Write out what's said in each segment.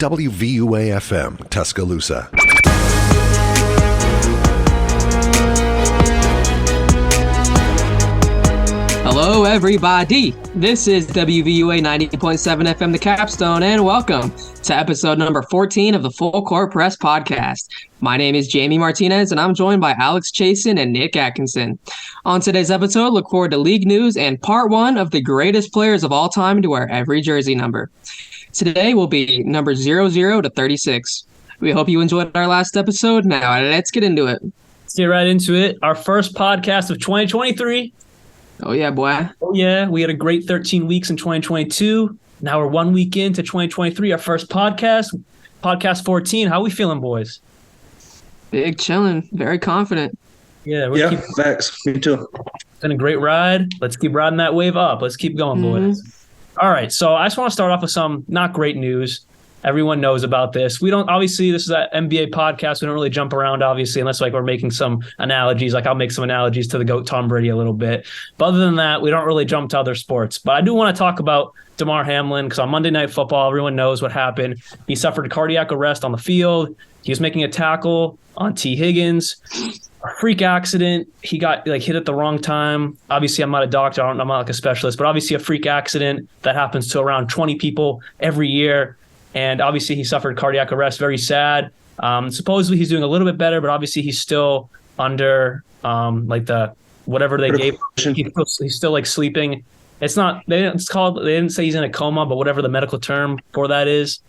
WVUA-FM, Tuscaloosa. Hello, everybody. This is WVUA 90.7 FM, The Capstone, and welcome to episode number 14 of the Full Court Press podcast. My name is Jamie Martinez, and I'm joined by Alex Chasen and Nick Atkinson. On today's episode, look forward to league news and part one of the greatest players of all time to wear every jersey number. Today will be number 00 to 36. We hope you enjoyed our last episode. Now, let's get into it. Let's get right into it. Our first podcast of 2023. Oh, yeah, boy. Oh, yeah. We had a great 13 weeks in 2022. Now we're 1 week into 2023, our first podcast, podcast 14. How we feeling, boys? Big chilling. Very confident. Yeah, Facts. Me too. It's been a great ride. Let's keep riding that wave up. Let's keep going, boys. All right. So I just want to start off with some not great news. Everyone knows about this. We don't, obviously, this is an NBA podcast. We don't really jump around, obviously, unless like we're making some analogies. Like I'll make some analogies to the GOAT Tom Brady a little bit. But other than that, we don't really jump to other sports. But I do want to talk about Damar Hamlin because on Monday Night Football, everyone knows what happened. He suffered cardiac arrest on the field. He was making a tackle on T. Higgins. A freak accident. He got hit at the wrong time. Obviously, I'm not a doctor. I'm not like a specialist. But obviously, a freak accident that happens to around 20 people every year. And obviously, he suffered cardiac arrest. Very sad. Supposedly, he's doing a little bit better, but obviously, he's still under the whatever they gave. He's still like sleeping. It's not. They didn't say he's in a coma, but whatever the medical term for that is,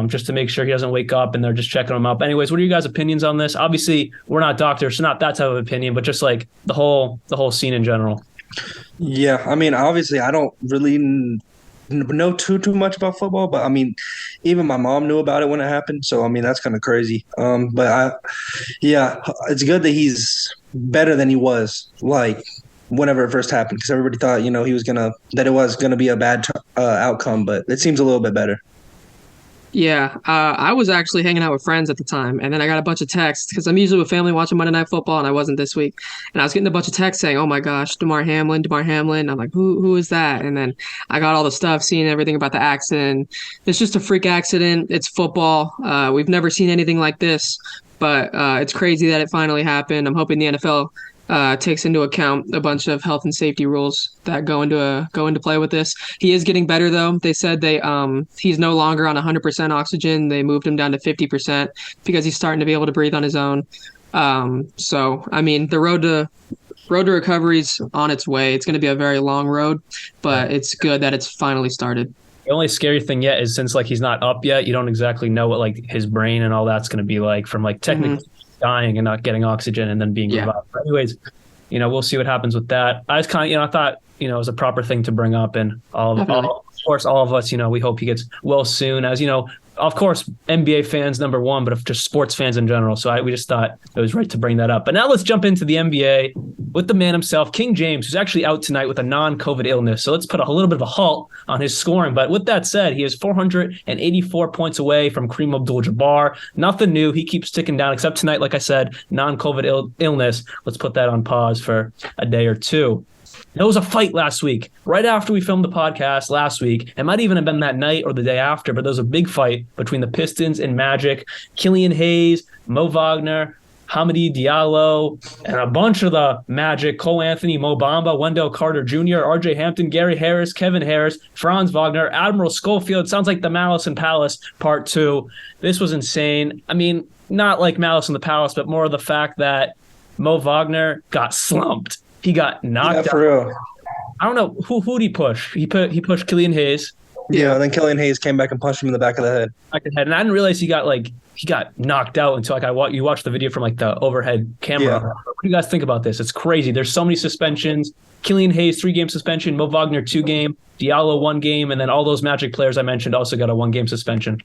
just to make sure he doesn't wake up. And they're just checking him up. Anyways, what are you guys' opinions on this? Obviously, we're not doctors, so not that type of opinion, but just like the whole scene in general. Yeah, I mean, obviously, I don't really know too much about football, but I mean, even my mom knew about it when it happened. So I mean, that's kind of crazy. It's good that he's better than he was like whenever it first happened, because everybody thought that it was gonna be a bad outcome, but it seems a little bit better. Yeah, I was actually hanging out with friends at the time, and then I got a bunch of texts because I'm usually with family watching Monday Night Football, and I wasn't this week. And I was getting a bunch of texts saying, "Oh my gosh, Damar Hamlin." I'm like, who is that? And then I got all the stuff, seeing everything about the accident. It's just a freak accident. It's football. We've never seen anything like this, but it's crazy that it finally happened. I'm hoping the NFL takes into account a bunch of health and safety rules that go into play with this. He is getting better though. They said he's no longer on 100% oxygen. They moved him down to 50% because he's starting to be able to breathe on his own. So I mean, the road to recovery's on its way. It's going to be a very long road, but it's good that it's finally started. The only scary thing yet is since he's not up yet, you don't exactly know what his brain and all that's going to be like from technically dying and not getting oxygen and then being revived. But anyways, we'll see what happens with that. I just I thought, it was a proper thing to bring up, and all of us, we hope he gets well soon, as of course, NBA fans, number one, but just sports fans in general. So we just thought it was right to bring that up. But now let's jump into the NBA with the man himself, King James, who's actually out tonight with a non-COVID illness. So let's put a little bit of a halt on his scoring. But with that said, he is 484 points away from Kareem Abdul-Jabbar. Nothing new. He keeps ticking down, except tonight, like I said, non-COVID illness. Let's put that on pause for a day or two. There was a fight last week, right after we filmed the podcast last week. It might even have been that night or the day after, but there was a big fight between the Pistons and Magic. Killian Hayes, Mo Wagner, Hamidou Diallo, and a bunch of the Magic, Cole Anthony, Mo Bamba, Wendell Carter Jr., RJ Hampton, Gary Harris, Kevin Harris, Franz Wagner, Admiral Schofield. Sounds like the Malice in Palace Part 2. This was insane. I mean, not like Malice in the Palace, but more of the fact that Mo Wagner got slumped. He got knocked out. For real. I don't know who'd he push. He pushed Killian Hayes. Yeah, and then Killian Hayes came back and punched him in the back of the head. And I didn't realize he got knocked out until you watched the video from the overhead camera. Yeah. What do you guys think about this? It's crazy. There's so many suspensions. Killian Hayes 3-game suspension. Mo Wagner 2-game. Diallo 1 game, and then all those Magic players I mentioned also got a 1-game suspension.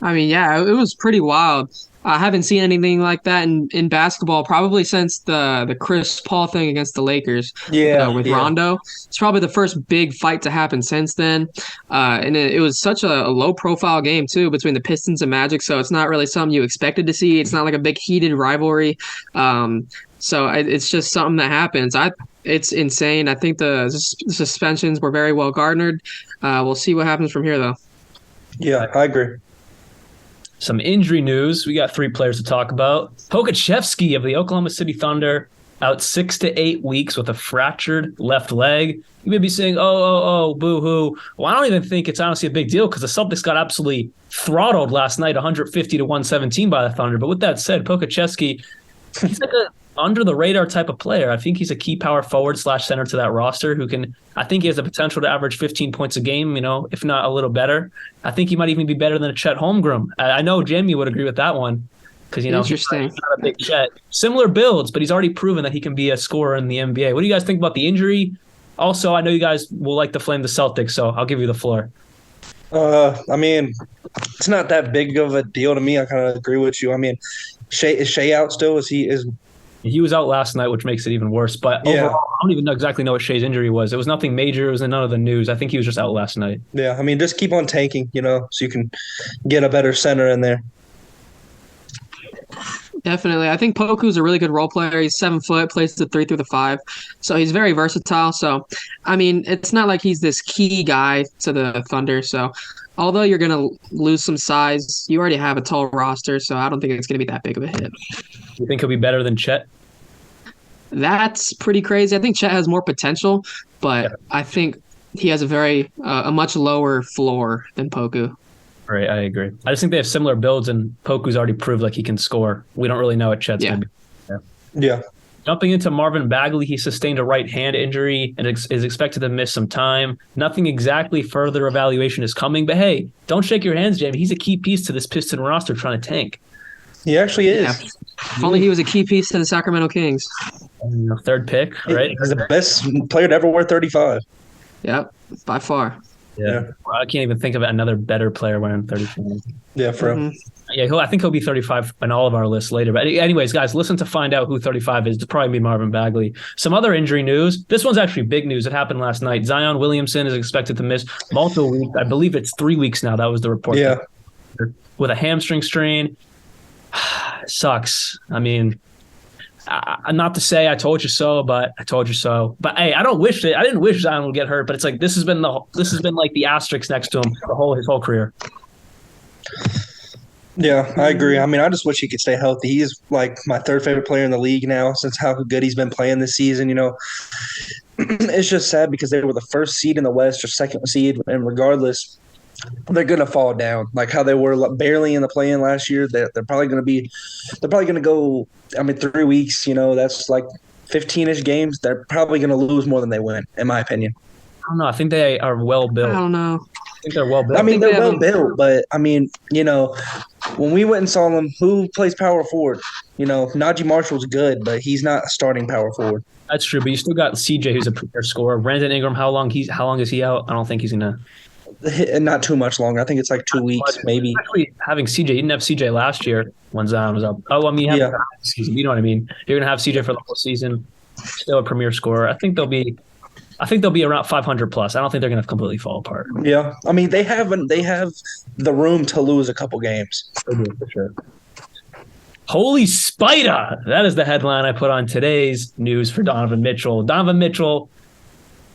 I mean, yeah, it was pretty wild. I haven't seen anything like that in basketball probably since the Chris Paul thing against the Lakers. With Rondo. It's probably the first big fight to happen since then. And it was such a low-profile game, too, between the Pistons and Magic, so it's not really something you expected to see. It's not like a big heated rivalry. So it's just something that happens. It's insane. I think the suspensions were very well garnered. We'll see what happens from here, though. Yeah, I agree. Some injury news. We got 3 players to talk about. Pokachevsky of the Oklahoma City Thunder out 6 to 8 weeks with a fractured left leg. You may be saying, boo-hoo. Well, I don't even think it's honestly a big deal because the Celtics got absolutely throttled last night, 150 to 117 by the Thunder. But with that said, Pokachevsky, he's like a under-the-radar type of player. I think he's a key power forward / center to that roster who can – I think he has the potential to average 15 points a game, if not a little better. I think he might even be better than a Chet Holmgren. I know Jamie would agree with that one because, Interesting. He's not a big Chet. Similar builds, but he's already proven that he can be a scorer in the NBA. What do you guys think about the injury? Also, I know you guys will like to flame the Celtics, so I'll give you the floor. I mean, it's not that big of a deal to me. I kind of agree with you. I mean, is Shea out still? He was out last night, which makes it even worse. But overall, I don't even exactly know what Shea's injury was. It was nothing major. It was in none of the news. I think he was just out last night. Yeah, I mean, just keep on tanking, so you can get a better center in there. Definitely. I think Poku's a really good role player. He's 7 foot, plays the 3 through the 5. So he's very versatile. So, I mean, it's not like he's this key guy to the Thunder. So, although you're going to lose some size, you already have a tall roster. So, I don't think it's going to be that big of a hit. You think he'll be better than Chet? That's pretty crazy. I think Chet has more potential, but I think he has a much lower floor than Poku. Right, I agree. I just think they have similar builds, and Poku's already proved like he can score. We don't really know what Chet's going to be. Yeah. Jumping into Marvin Bagley, he sustained a right hand injury and is expected to miss some time. Nothing exactly further evaluation is coming, but hey, don't shake your hands, Jamie. He's a key piece to this Piston roster trying to tank. He actually is. Yeah. If only he was a key piece to the Sacramento Kings. 3rd pick, right? He's the best player to ever wear 35. Yep, by far. Yeah. I can't even think of another better player wearing 35. Yeah, for real. Yeah, I think he'll be 35 on all of our lists later. But anyways, guys, listen to find out who 35 is. It'll probably be Marvin Bagley. Some other injury news. This one's actually big news. It happened last night. Zion Williamson is expected to miss multiple weeks. I believe it's 3 weeks now. That was the report. Yeah. With a hamstring strain. Sucks. I mean, not to say I told you so, but I told you so. But hey, I didn't wish Zion would get hurt, but it's like this has been like the asterisk next to him his whole career. Yeah, I agree. I mean, I just wish he could stay healthy. He's like my 3rd favorite player in the league now since how good he's been playing this season. It's just sad because they were the 1st seed in the West or 2nd seed, and regardless, they're going to fall down. Like how they were barely in the play-in last year, they're probably going to go. I mean, 3 weeks. That's like 15-ish games. They're probably going to lose more than they win, in my opinion. I don't know. I think they are well built. I don't know. I think they're well built. I mean, they're well built, but I mean, when we went and saw them, who plays power forward? Najee Marshall's good, but he's not a starting power forward. That's true, but you still got CJ, who's a premier scorer. Brandon Ingram, how long is he out? I don't think he's gonna. Not too much longer. I think it's like 2 weeks, maybe. Actually, having CJ, you didn't have CJ last year when Zion was up. Oh, I mean, you know what I mean. You're gonna have CJ for the whole season. Still a premier scorer. I think they'll be around 500 plus. I don't think they're gonna completely fall apart. Yeah, I mean they have the room to lose a couple games. They do, for sure. Holy Spider! That is the headline I put on today's news for Donovan Mitchell. Donovan Mitchell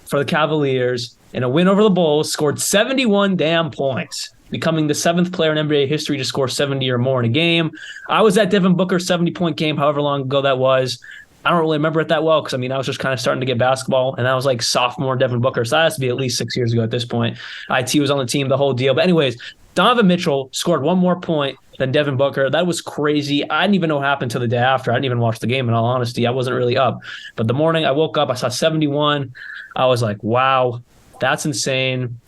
for the Cavaliers in a win over the Bulls scored 71 damn points, becoming the 7th player in NBA history to score 70 or more in a game. I was at Devin Booker's 70-point game, however long ago that was. I don't really remember it that well because, I was just kind of starting to get basketball, and that was like sophomore Devin Booker, so that has to be at least 6 years ago at this point. IT was on the team, the whole deal. But anyways, Donovan Mitchell scored 1 more point than Devin Booker. That was crazy. I didn't even know what happened to the day after. I didn't even watch the game, in all honesty. I wasn't really up. But the morning I woke up, I saw 71. I was like, wow, that's insane.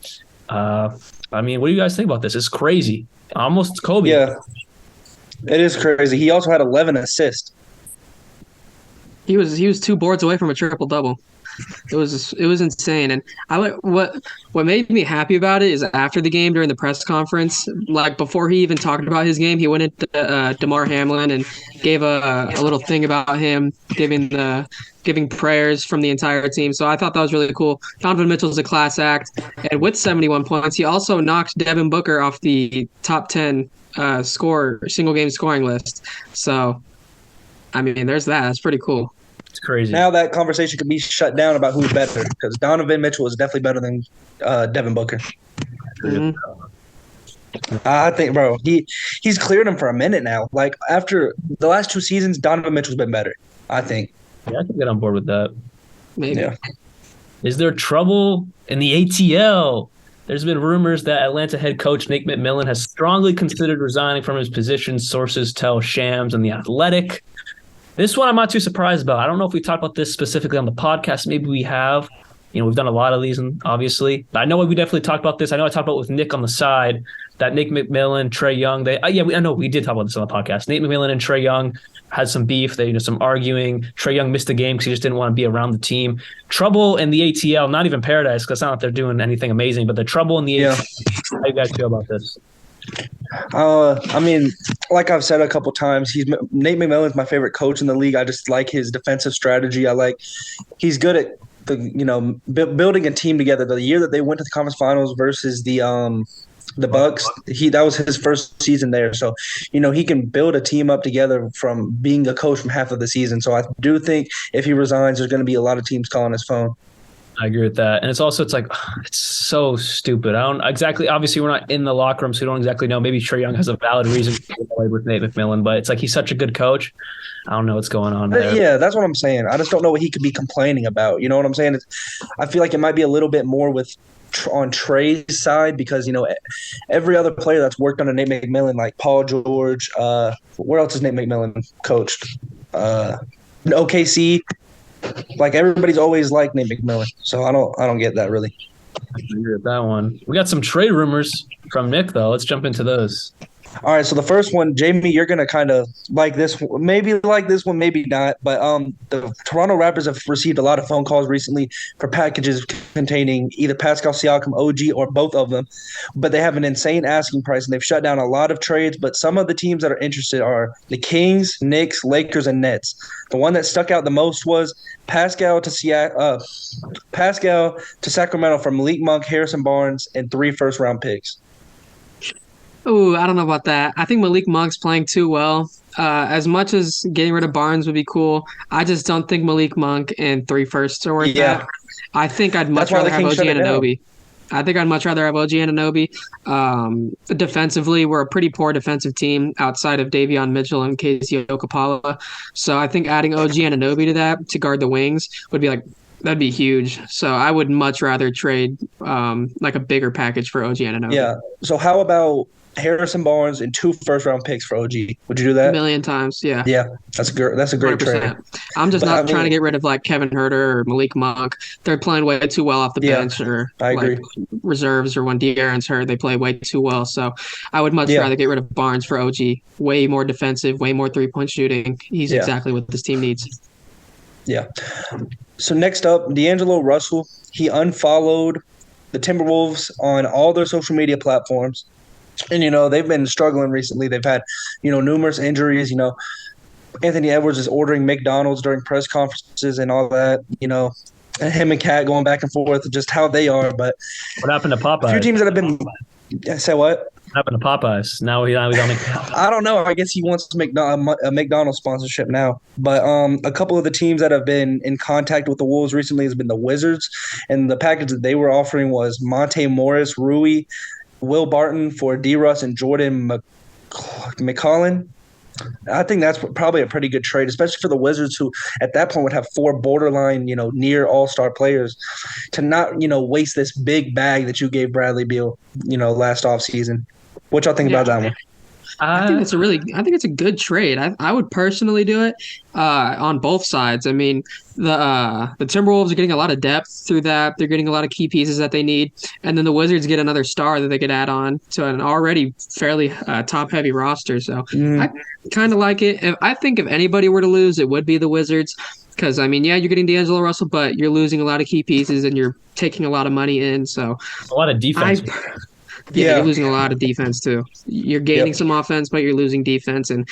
What do you guys think about this? It's crazy. Almost Kobe. Yeah, it is crazy. He also had 11 assists. He was 2 boards away from a triple-double. It was insane. And what made me happy about it is after the game during the press conference, like before he even talked about his game, he went into DeMar Hamlin and gave a little thing about him, giving prayers from the entire team. So I thought that was really cool. Donovan Mitchell's a class act, and with 71 points, he also knocked Devin Booker off the top 10 single game scoring list. So I mean, there's that. That's pretty cool. It's crazy. Now that conversation could be shut down about who's better because Donovan Mitchell is definitely better than Devin Booker. Mm-hmm. I think, bro, he's cleared him for a minute now. Like after the last 2 seasons, Donovan Mitchell's been better. I think. Yeah, I can get on board with that. Maybe. Yeah. Is there trouble in the ATL? There's been rumors that Atlanta head coach Nick McMillan has strongly considered resigning from his position, sources tell Shams and The Athletic. This one I'm not too surprised about. I don't know if we talked about this specifically on the podcast. Maybe we have. We've done a lot of these, obviously. But I know we definitely talked about this. I know I talked about it with Nick on the side, that Nick McMillan, Trae Young, I know we did talk about this on the podcast. Nate McMillan and Trae Young had some beef. They some arguing. Trae Young missed the game because he just didn't want to be around the team. Trouble in the ATL, not even Paradise, because it's not like they're doing anything amazing, but the trouble in the ATL. How do you guys feel about this? I mean, like I've said a couple times, Nate McMillan's my favorite coach in the league. I just like his defensive strategy. He's good at building a team together. The year that they went to the conference finals versus the Bucks, that was his first season there. So, he can build a team up together from being a coach from half of the season. So I do think if he resigns, there's going to be a lot of teams calling his phone. I agree with that. And it's so stupid. I don't exactly, obviously we're not in the locker room, so we don't exactly know. Maybe Trae Young has a valid reason to get away with Nate McMillan, but it's like he's such a good coach. I don't know what's going on there. Yeah, that's what I'm saying. I just don't know what he could be complaining about. You know what I'm saying? I feel like it might be a little bit more on Trae's side because, every other player that's worked under Nate McMillan, like Paul George, where else has Nate McMillan coached? OKC. Like everybody's always liked Nate McMillan, so I don't get that really. I agree with that one. We got some trade rumors from Nick though. Let's jump into those. All right, so the first one, Jamie, you're gonna kind of like this, maybe like this one, maybe not. But the Toronto Raptors have received a lot of phone calls recently for packages containing either Pascal Siakam, OG, or both of them. But they have an insane asking price, and they've shut down a lot of trades. But some of the teams that are interested are the Kings, Knicks, Lakers, and Nets. The one that stuck out the most was Pascal to Sacramento for Malik Monk, Harrison Barnes, and 3 first-round picks. Ooh, I don't know about that. I think Malik Monk's playing too well. As much as getting rid of Barnes would be cool, I just don't think Malik Monk and 3 firsts are worth that. I think I'd much rather have OG Anunoby. I think I'd much rather have OG Anunoby. Defensively, we're a pretty poor defensive team outside of Davion Mitchell and Casey Okapala. So I think adding OG Anunoby to that to guard the wings would be that'd be huge. So I would much rather trade a bigger package for OG Anunoby. Yeah. So how about Harrison Barnes and 2 first-round picks for OG? Would you do that? A million times, yeah. Yeah, that's a great 100%. Trade. I'm just trying to get rid of Kevin Huerter or Malik Monk. They're playing way too well off the bench, or I agree. Reserves, or when De'Aaron's hurt, they play way too well. So I would much rather get rid of Barnes for OG. Way more defensive, way more 3-point shooting. He's exactly what this team needs. Yeah. So next up, D'Angelo Russell. He unfollowed the Timberwolves on all their social media platforms. And, they've been struggling recently. They've had, numerous injuries. Anthony Edwards is ordering McDonald's during press conferences and all that, and him and Kat going back and forth, just how they are. But what happened to Popeyes? A few teams that have been – say what? What happened to Popeyes? Now he's on McDonald's. I don't know. I guess he wants to make a McDonald's sponsorship now. But a couple of the teams that have been in contact with the Wolves recently has been the Wizards. And the package that they were offering was Monte Morris, Rui, Will Barton for D-Russ, and Jordan McCollum. I think that's probably a pretty good trade, especially for the Wizards, who at that point would have 4 borderline, near all-star players, to not, waste this big bag that you gave Bradley Beal, last offseason. What y'all think about that one? I think it's a good trade. I would personally do it on both sides. I mean, the Timberwolves are getting a lot of depth through that. They're getting a lot of key pieces that they need. And then the Wizards get another star that they could add on to an already fairly top-heavy roster. So I kind of like it. I think if anybody were to lose, it would be the Wizards. Because, you're getting D'Angelo Russell, but you're losing a lot of key pieces and you're taking a lot of money in. So a lot of defense. You're losing a lot of defense too. You're gaining some offense, but you're losing defense. And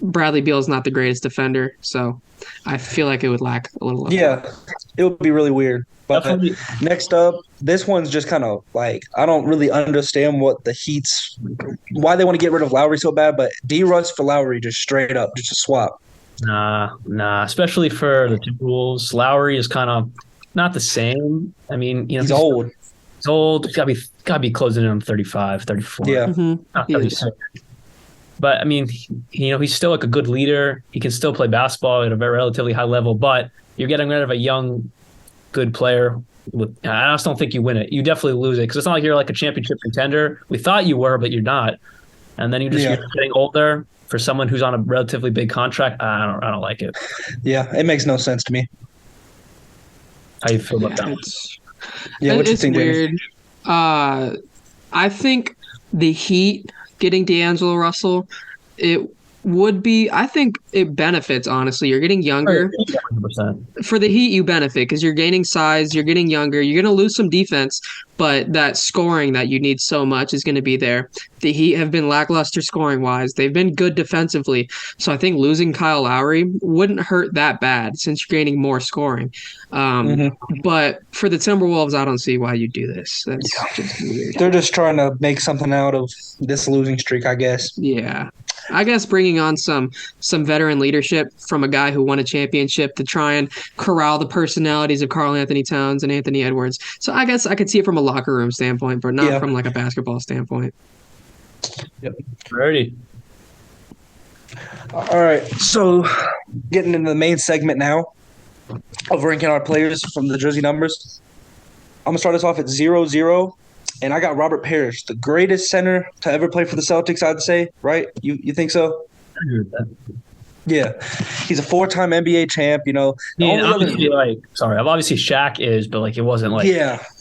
Bradley Beal's not the greatest defender, so I feel like it would lack a little. Yeah, it would be really weird. But next up, this one's just kind of I don't really understand what the Heat's why they want to get rid of Lowry so bad, but D-Russ for Lowry just straight up, just a swap. Nah. Especially for the Timberwolves, Lowry is kind of not the same. He's old. He's old. He's gotta be closing in on 35, 34. Yeah. Mm-hmm. Not 36. But I mean, he's still like a good leader. He can still play basketball at a very relatively high level, but you're getting rid of a young, good player. I just don't think you win it. You definitely lose it because it's not like you're like a championship contender. We thought you were, but you're not. And then you're getting older for someone who's on a relatively big contract. I don't like it. Yeah, it makes no sense to me. How you feel about that? What you think, weird. Jamie? I think the Heat getting D'Angelo Russell, I think it benefits, honestly. You're getting younger. 100%. For the Heat, you benefit because you're gaining size, you're getting younger, you're going to lose some defense, but that scoring that you need so much is going to be there. The Heat have been lackluster scoring-wise. They've been good defensively. So I think losing Kyle Lowry wouldn't hurt that bad since you're gaining more scoring. But for the Timberwolves, I don't see why you do this. That's just weird. They're just trying to make something out of this losing streak, I guess. Yeah. I guess bringing on some veteran leadership from a guy who won a championship to try and corral the personalities of Karl Anthony Towns and Anthony Edwards. So I guess I could see it from a locker room standpoint, but not from like a basketball standpoint. Yep. Ready. All right. So getting into the main segment now of ranking our players from the jersey numbers. I'm going to start us off at 0-0. And I got Robert Parrish, the greatest center to ever play for the Celtics, I'd say, right? You think so? I agree with that. Yeah. He's a 4-time NBA champ, you know. Obviously Shaq is, but like it wasn't like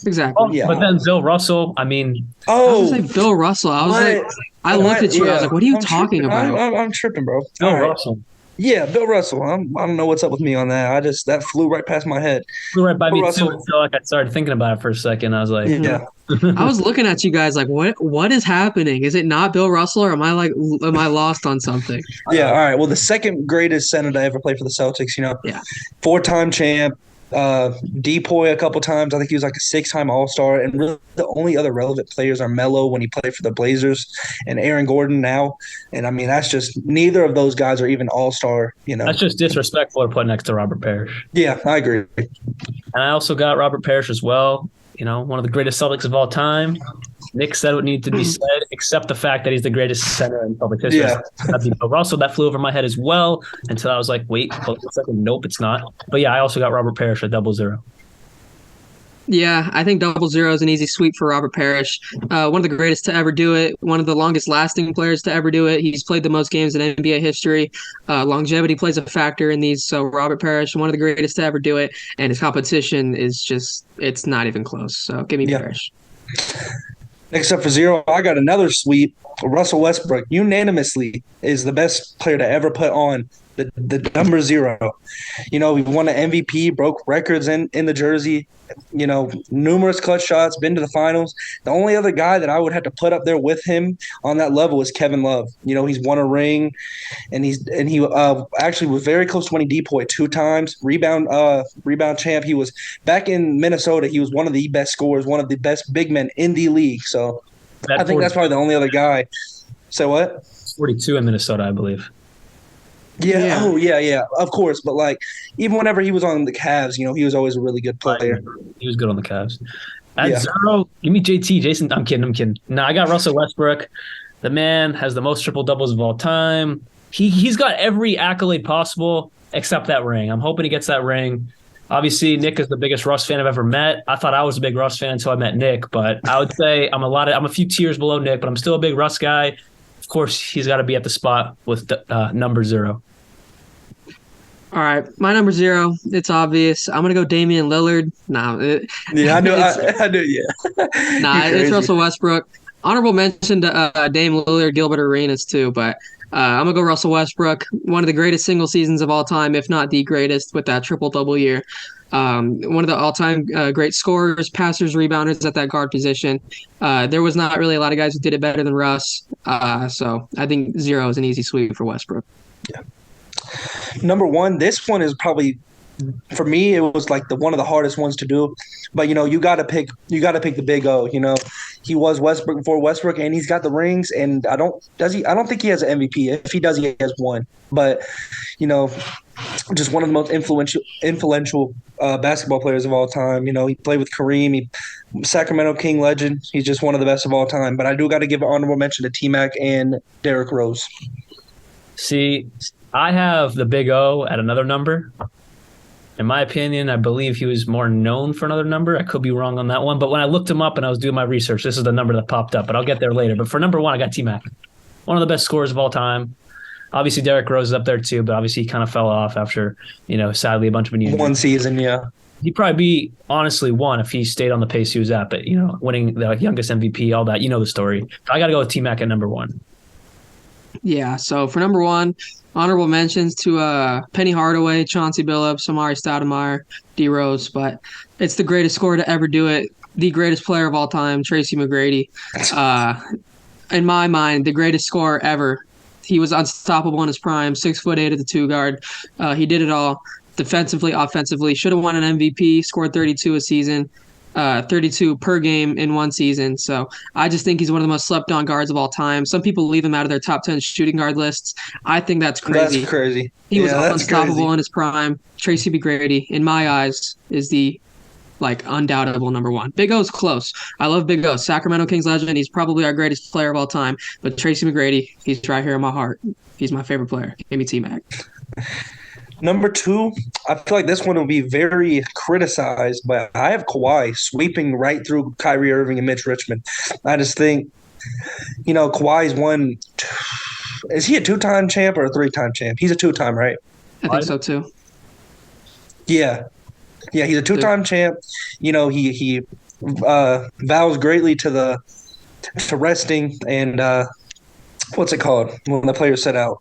exactly. But then Bill Russell, I mean I was like Bill Russell. I looked at you, I was like, what are you talking about? I'm tripping, bro. Bill Russell. Yeah, Bill Russell. I don't know what's up with me on that. That flew right past my head. Flew right by me too. So like I started thinking about it for a second. I was like, I was looking at you guys like, what is happening? Is it not Bill Russell, or am I lost on something? Yeah, all right. Well, the second greatest center to ever play for the Celtics, you know. Yeah. 4-time champ. Depoy a couple times. I think he was like a 6-time All-Star. And really the only other relevant players are Melo when he played for the Blazers and Aaron Gordon now. And I mean, that's just neither of those guys are even All-Star, you know. That's just disrespectful to put next to Robert Parrish. Yeah, I agree. And I also got Robert Parrish as well. You know, one of the greatest Celtics of all time. Nick said what needed to be said, except the fact that he's the greatest center in public history. Yeah. But also, that flew over my head as well until I was like, wait, hold on a second. Nope, it's not. But yeah, I also got Robert Parrish at 0-0. Yeah, I think 0-0 is an easy sweep for Robert Parrish. One of the greatest to ever do it. One of the longest lasting players to ever do it. He's played the most games in NBA history. Longevity plays a factor in these. So Robert Parrish, one of the greatest to ever do it. And his competition is it's not even close. So give me Parrish. Next up for 0, I got another sweep. Russell Westbrook unanimously is the best player to ever put on the number 0. You know, he won an MVP, broke records in the jersey, you know, numerous clutch shots, been to the finals. The only other guy that I would have to put up there with him on that level is Kevin Love. You know, he's won a ring, and he actually was very close to winning Depoy 2 times. Rebound champ. He was back in Minnesota. He was one of the best scorers, one of the best big men in the league. So I think that's probably the only other guy. So what? 42 in Minnesota, I believe. Yeah. Yeah. Oh, yeah. Of course. But, like, even whenever he was on the Cavs, you know, he was always a really good player. He was good on the Cavs. At 0, give me JT. Jason, I'm kidding. No, I got Russell Westbrook. The man has the most triple-doubles of all time. He's got every accolade possible except that ring. I'm hoping he gets that ring. Obviously, Nick is the biggest Russ fan I've ever met. I thought I was a big Russ fan until I met Nick, but I would say I'm a few tiers below Nick, but I'm still a big Russ guy. Of course, he's got to be at the spot with number 0. All right, my number 0. It's obvious. I'm gonna go Damian Lillard. I knew. Yeah. It's Russell Westbrook. Honorable mention to Dame Lillard, Gilbert Arenas too, but I'm gonna go Russell Westbrook. One of the greatest single seasons of all time, if not the greatest, with that triple-double year. One of the all-time great scorers, passers, rebounders at that guard position. There was not really a lot of guys who did it better than Russ. So I think 0 is an easy sweep for Westbrook. Yeah. Number 1, this one is probably, for me, it was like one of the hardest ones to do. But, you know, you got to pick the big O. You know, he was Westbrook before Westbrook, and he's got the rings. And I don't think he has an MVP. If he does, he has one. But, you know, just one of the most influential basketball players of all time. He played with Kareem, Sacramento King legend. He's just one of the best of all time. But I do got to give an honorable mention to T-Mac and Derrick Rose. See, I have the Big O at another number. In my opinion, I believe he was more known for another number. I could be wrong on that one. But when I looked him up and I was doing my research, this is the number that popped up. But I'll get there later. But for number one, I got T-Mac. One of the best scorers of all time. Obviously, Derrick Rose is up there too, but obviously he kind of fell off after, sadly, a bunch of injuries. One season, yeah. He'd probably be, honestly, one if he stayed on the pace he was at. But, winning the youngest MVP, all that, the story. I got to go with T-Mac at number one. Yeah, so for number one, honorable mentions to Penny Hardaway, Chauncey Billups, Amari Stoudemire, D. Rose, but it's the greatest scorer to ever do it, the greatest player of all time, Tracy McGrady. In my mind, the greatest scorer ever. He was unstoppable in his prime, 6'8" at the 2 guard. He did it all, defensively, offensively. Should have won an MVP, scored 32 a season. 32 per game in one season. So I just think he's one of the most slept on guards of all time. Some people leave him out of their top 10 shooting guard lists. I think that's crazy. That's crazy. He was unstoppable in his prime. Tracy McGrady, in my eyes, is the undoubtable number one. Big O's close. I love Big O. Sacramento Kings legend. He's probably our greatest player of all time. But Tracy McGrady, he's right here in my heart. He's my favorite player. Give me T-Mac. Number two, I feel like this one will be very criticized, but I have Kawhi sweeping right through Kyrie Irving and Mitch Richmond. I just think, Kawhi's won. Is he a 2-time champ or a 3-time champ? He's a 2-time, right? I think so too. Yeah. Yeah, he's a 2-time champ. He vows greatly to resting and what's it called when the players set out?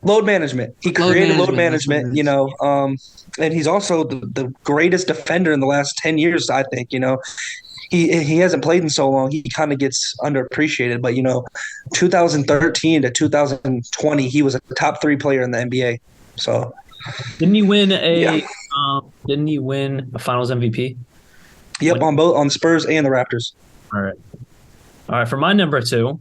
Load management. He created load management, and he's also the greatest defender in the last 10 years, I think, He hasn't played in so long. He kind of gets underappreciated, but 2013 to 2020, he was a top 3 player in the NBA. So Didn't he win a Finals MVP? Yep, on Spurs and the Raptors. All right. For my number two,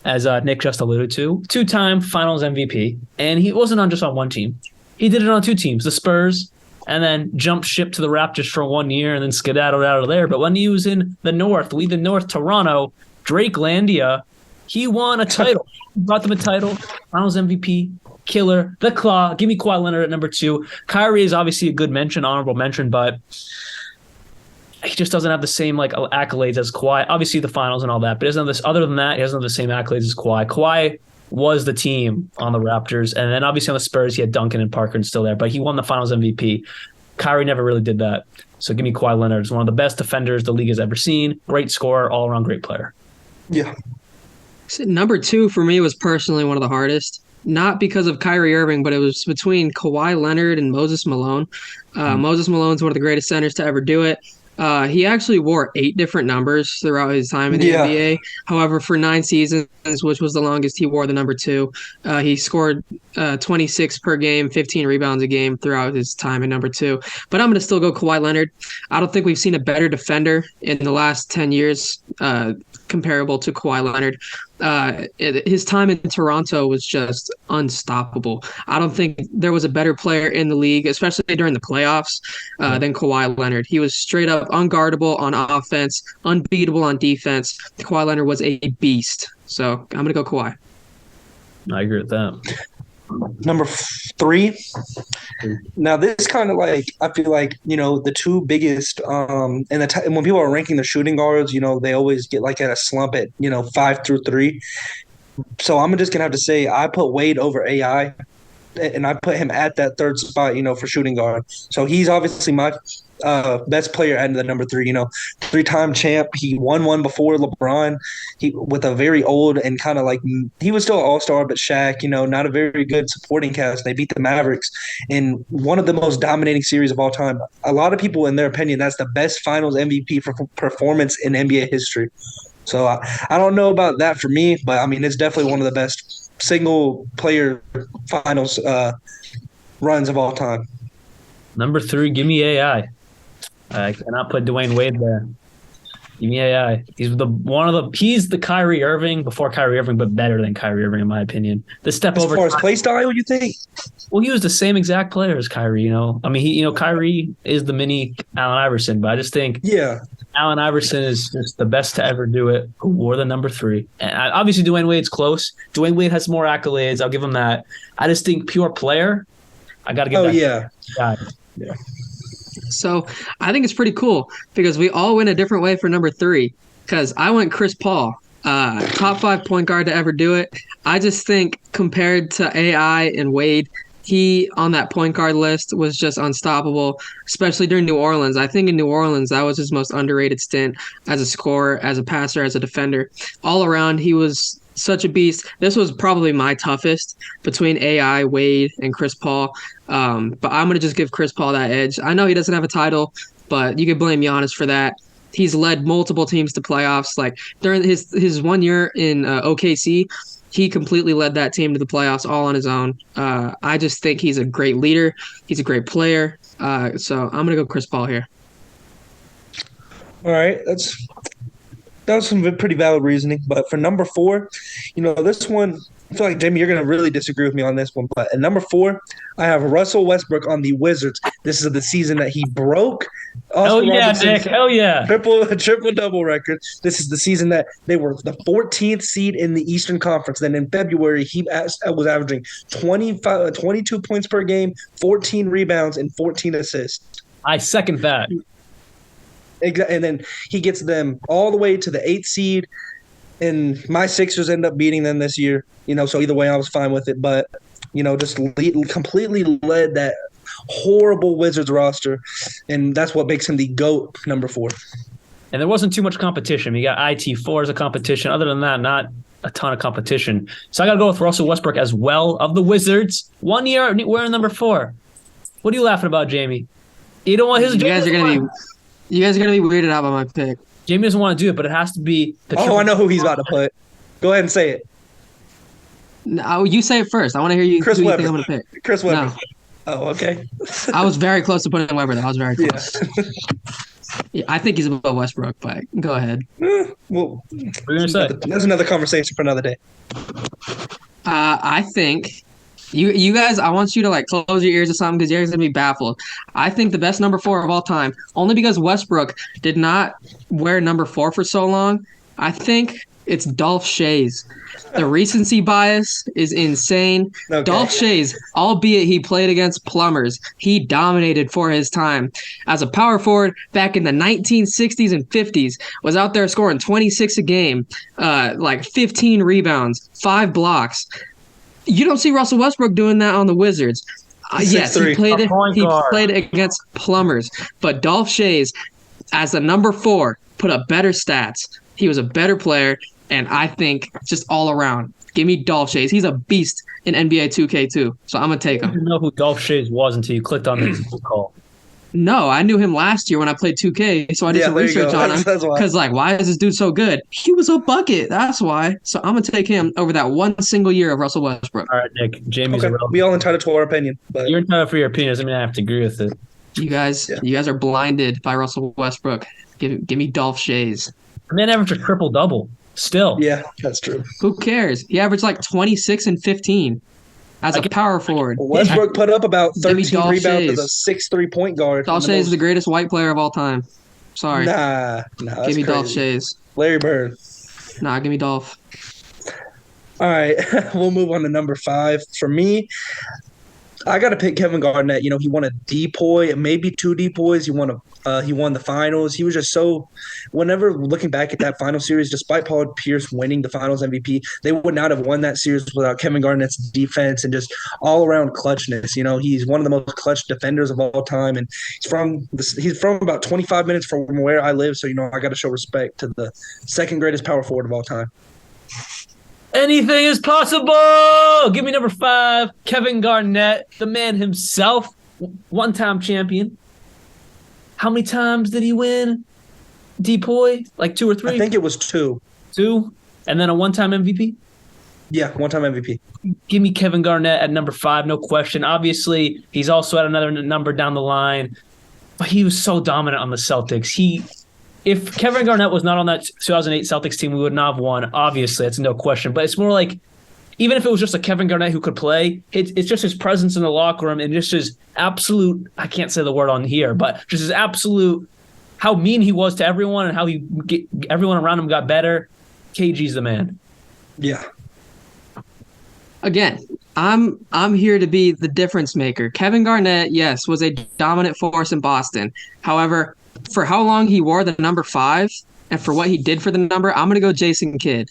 as Nick just alluded to, 2-time Finals MVP, and he wasn't just on one team. He did it on 2 teams, the Spurs, and then jumped ship to the Raptors for 1 year and then skedaddled out of there. But when he was in the North, Toronto, Drake Landia, he won a title. He brought them a title, Finals MVP, killer, the Claw. Give me Kawhi Leonard at number 2. Kyrie is obviously a good mention, honorable mention, but he just doesn't have the same accolades as Kawhi. Obviously the finals and all that, but other than that, he doesn't have the same accolades as Kawhi. Kawhi was the team on the Raptors, and then obviously on the Spurs, he had Duncan and Parker and still there, but he won the Finals MVP. Kyrie never really did that. So give me Kawhi Leonard. He's one of the best defenders the league has ever seen. Great scorer, all-around great player. Yeah. So number 2 for me was personally one of the hardest. Not because of Kyrie Irving, but it was between Kawhi Leonard and Moses Malone. Moses Malone's one of the greatest centers to ever do it. He actually wore 8 different numbers throughout his time in the NBA. However, for 9 seasons, which was the longest, he wore the number 2. He scored 26 per game, 15 rebounds a game throughout his time in number 2. But I'm going to still go Kawhi Leonard. I don't think we've seen a better defender in the last 10 years comparable to Kawhi Leonard. His time in Toronto was just unstoppable. I don't think there was a better player in the league, especially during the playoffs, than Kawhi Leonard. He was straight up unguardable on offense, unbeatable on defense. Kawhi Leonard was a beast. So I'm going to go Kawhi. I agree with that. Number 3. Now this kind of I feel like the 2 biggest and when people are ranking the shooting guards, they always get at a slump at 5 through 3. So I'm just gonna have to say I put Wade over AI, and I put him at that 3rd spot, for shooting guard. So he's obviously my best player at the number 3. 3-time champ. He won one before LeBron. He with a very old and kind of he was still an all-star, but Shaq, not a very good supporting cast. They beat the Mavericks in one of the most dominating series of all time. A lot of people, in their opinion, that's the best Finals MVP for performance in NBA history. So I don't know about that for me, but I mean it's definitely one of the best single-player Finals runs of all time. Number 3, give me AI. I cannot put Dwayne Wade there. Yeah. He's the Kyrie Irving before Kyrie Irving, but better than Kyrie Irving in my opinion. The step As over. far as play style, you think? Well, he was the same exact player as Kyrie. I mean, Kyrie is the mini Allen Iverson, but I just think Allen Iverson is just the best to ever do it. Who wore the number 3? And obviously, Dwayne Wade's close. Dwayne Wade has more accolades. I'll give him that. I just think pure player. I got to give that guy. Yeah. So I think it's pretty cool because we all went a different way for number 3. Because I went Chris Paul, top 5 point guard to ever do it. I just think compared to AI and Wade, he on that point guard list was just unstoppable, especially during New Orleans. I think in New Orleans, that was his most underrated stint as a scorer, as a passer, as a defender. All around, he was such a beast. This was probably my toughest between AI, Wade, and Chris Paul. But I'm going to just give Chris Paul that edge. I know he doesn't have a title, but you could blame Giannis for that. He's led multiple teams to playoffs. Like during his 1 year in OKC, he completely led that team to the playoffs all on his own. I just think he's a great leader. He's a great player. So I'm going to go Chris Paul here. All right. That was some pretty valid reasoning. But for number 4, this one, I feel like, Jamie, you're going to really disagree with me on this one. But at number 4, I have Russell Westbrook on the Wizards. This is the season that he broke Oscar Robertson's Nick. Hell yeah. Triple-double record. This is the season that they were the 14th seed in the Eastern Conference. Then in February, he was averaging 22 points per game, 14 rebounds, and 14 assists. I second that. And then he gets them all the way to the 8th seed, and my Sixers end up beating them this year. So either way, I was fine with it. But, just completely led that horrible Wizards roster, and that's what makes him the GOAT, number 4. And there wasn't too much competition. You got IT4 as a competition. Other than that, not a ton of competition. So I got to go with Russell Westbrook as well of the Wizards. 1 year wearing number 4. What are you laughing about, Jamie? You don't want his. You guys are gonna be weirded out by my pick. Jamie doesn't want to do it, but it has to be. I know who he's about to put. Go ahead and say it. No, you say it first. I want to hear you. Chris who Webber. You think I'm gonna pick. Chris Webber. No. Oh, okay. I was very close to putting Webber, though. I was very close. Yeah, I think he's above Westbrook, but go ahead. Well, say? That's another conversation for another day. I think you guys, I want you to close your ears or something because you're going to be baffled. I think the best number 4 of all time, only because Westbrook did not wear number 4 for so long, I think it's Dolph Schayes. The recency bias is insane. Okay. Dolph Schayes, albeit he played against plumbers, he dominated for his time. As a power forward back in the 1960s and 50s, was out there scoring 26 a game, 15 rebounds, 5 blocks. You don't see Russell Westbrook doing that on the Wizards. Yes, he played against plumbers, but Dolph Schayes, as a number 4, put up better stats. He was a better player, and I think just all around, give me Dolph Schayes. He's a beast in NBA 2K2, so I'm going to take him. I didn't know who Dolph Schayes was until you clicked on the call. No, I knew him last year when I played 2K, so I did some research on him. Because, why is this dude so good? He was a bucket. That's why. So I'm going to take him over that one single year of Russell Westbrook. All right, Nick. Jamie's irrelevant. We all entitled to our opinion. But you're entitled for your opinion. Doesn't mean I have to agree with it. You guys are blinded by Russell Westbrook. Give me Dolph Schayes. The man averaged a triple-double. Still. Yeah, that's true. Who cares? He averaged 26 and 15 as a power forward. Westbrook put up about 13 rebounds as a 6'3" point guard. Dolph Schayes is the greatest white player of all time. Sorry. Nah. Give me Dolph Schayes. Larry Bird. Nah, give me Dolph. All right, we'll move on to number 5. For me, I got to pick Kevin Garnett. He won a DPOY, maybe 2 DPOYs. He won the finals. He was just so – whenever looking back at that final series, despite Paul Pierce winning the finals MVP, they would not have won that series without Kevin Garnett's defense and just all-around clutchness. He's one of the most clutch defenders of all time, and he's from about 25 minutes from where I live, so, I got to show respect to the second greatest power forward of all time. Anything is possible. Give me number 5, Kevin Garnett, the man himself, one-time champion. How many times did he win? DPOY? 2 or 3? I think it was 2. 2? And then a one-time MVP? Yeah, one-time MVP. Give me Kevin Garnett at number 5, no question. Obviously, he's also at another number down the line. But he was so dominant on the Celtics. if Kevin Garnett was not on that 2008 Celtics team, we would not have won. Obviously, that's no question. But it's more like, even if it was just a Kevin Garnett who could play, it's just his presence in the locker room and just his absolute, I can't say the word on here, but just his absolute, how mean he was to everyone and how everyone around him got better. KG's the man. Yeah. Again, I'm here to be the difference maker. Kevin Garnett, yes, was a dominant force in Boston. However, for how long he wore the number 5 and for what he did for the number, I'm going to go Jason Kidd.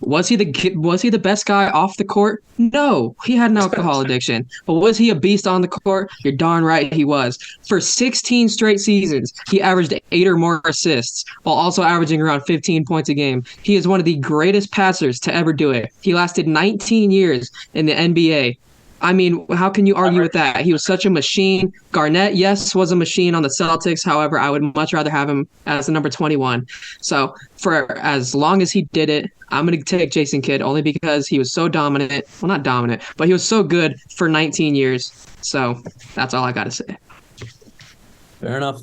Was he the best guy off the court? No, he had an alcohol addiction. But was he a beast on the court? You're darn right he was. For 16 straight seasons, he averaged 8 or more assists while also averaging around 15 points a game. He is one of the greatest passers to ever do it. He lasted 19 years in the NBA. I mean, how can you argue with that? He was such a machine. Garnett, yes, was a machine on the Celtics. However, I would much rather have him as the number 21. So for as long as he did it, I'm going to take Jason Kidd only because he was so dominant. Well, not dominant, but he was so good for 19 years. So that's all I got to say. Fair enough.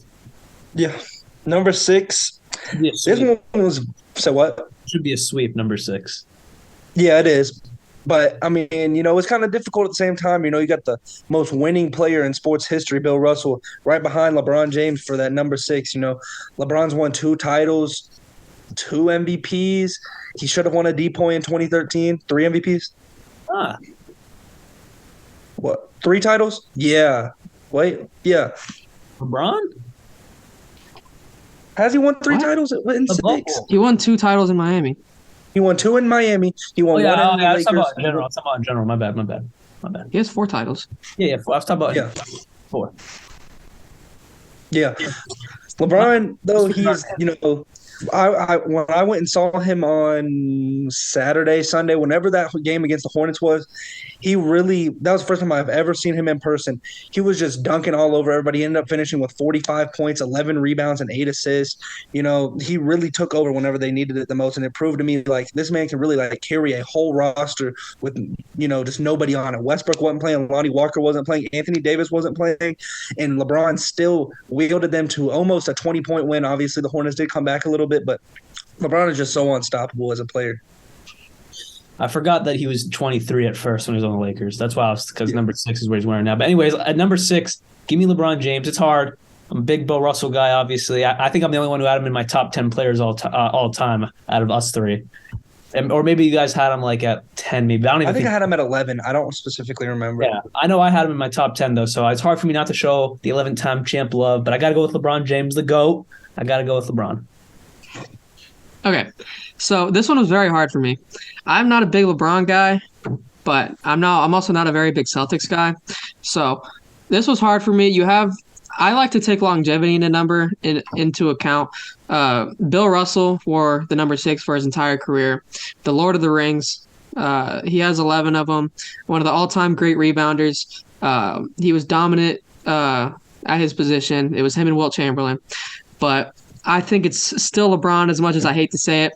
Yeah. Number 6. This one was – so what? Should be a sweep, number 6. Yeah, it is. But, I mean, it's kind of difficult at the same time. You got the most winning player in sports history, Bill Russell, right behind LeBron James for that number 6. LeBron's won 2 titles, 2 MVPs. He should have won a DPOY in 2013, 3 MVPs. What, 3 titles? Yeah. Wait, yeah. LeBron? Has he won 3 titles in 6? He won 2 titles in Miami. He won 2 in Miami. He won 1 in the Lakers. I'm talking about in general. My bad. He has 4 titles. Yeah. I was talking about 4. Yeah. LeBron, though, he's, when I went and saw him on Sunday, whenever that game against the Hornets was, that was the first time I've ever seen him in person. He was just dunking all over everybody. He ended up finishing with 45 points, 11 rebounds, and 8 assists. He really took over whenever they needed it the most, and it proved to me, this man can really, carry a whole roster with, just nobody on it. Westbrook wasn't playing, Lonnie Walker wasn't playing, Anthony Davis wasn't playing, and LeBron still wielded them to almost a 20-point win. Obviously, the Hornets did come back a little bit, but LeBron is just so unstoppable as a player. I forgot that he was 23 at first when he was on the Lakers. That's why because number 6 is where he's wearing now. But anyways, at number 6, give me LeBron James. It's hard. I'm a big Bill Russell guy, obviously. I think I'm the only one who had him in my top 10 players all time out of us 3. Or maybe you guys had him at 10, maybe. I think I had him at 11. I don't specifically remember. Yeah, I know I had him in my top 10, though, so it's hard for me not to show the 11th-time champ love. But I got to go with LeBron James, the GOAT. I got to go with LeBron. Okay, so this one was very hard for me. I'm not a big LeBron guy, but I'm also not a very big Celtics guy. So this was hard for me. I like to take longevity in a number into account. Bill Russell wore the number 6 for his entire career. The Lord of the Rings, he has 11 of them. One of the all-time great rebounders. He was dominant at his position. It was him and Wilt Chamberlain. But I think it's still LeBron, as much as I hate to say it.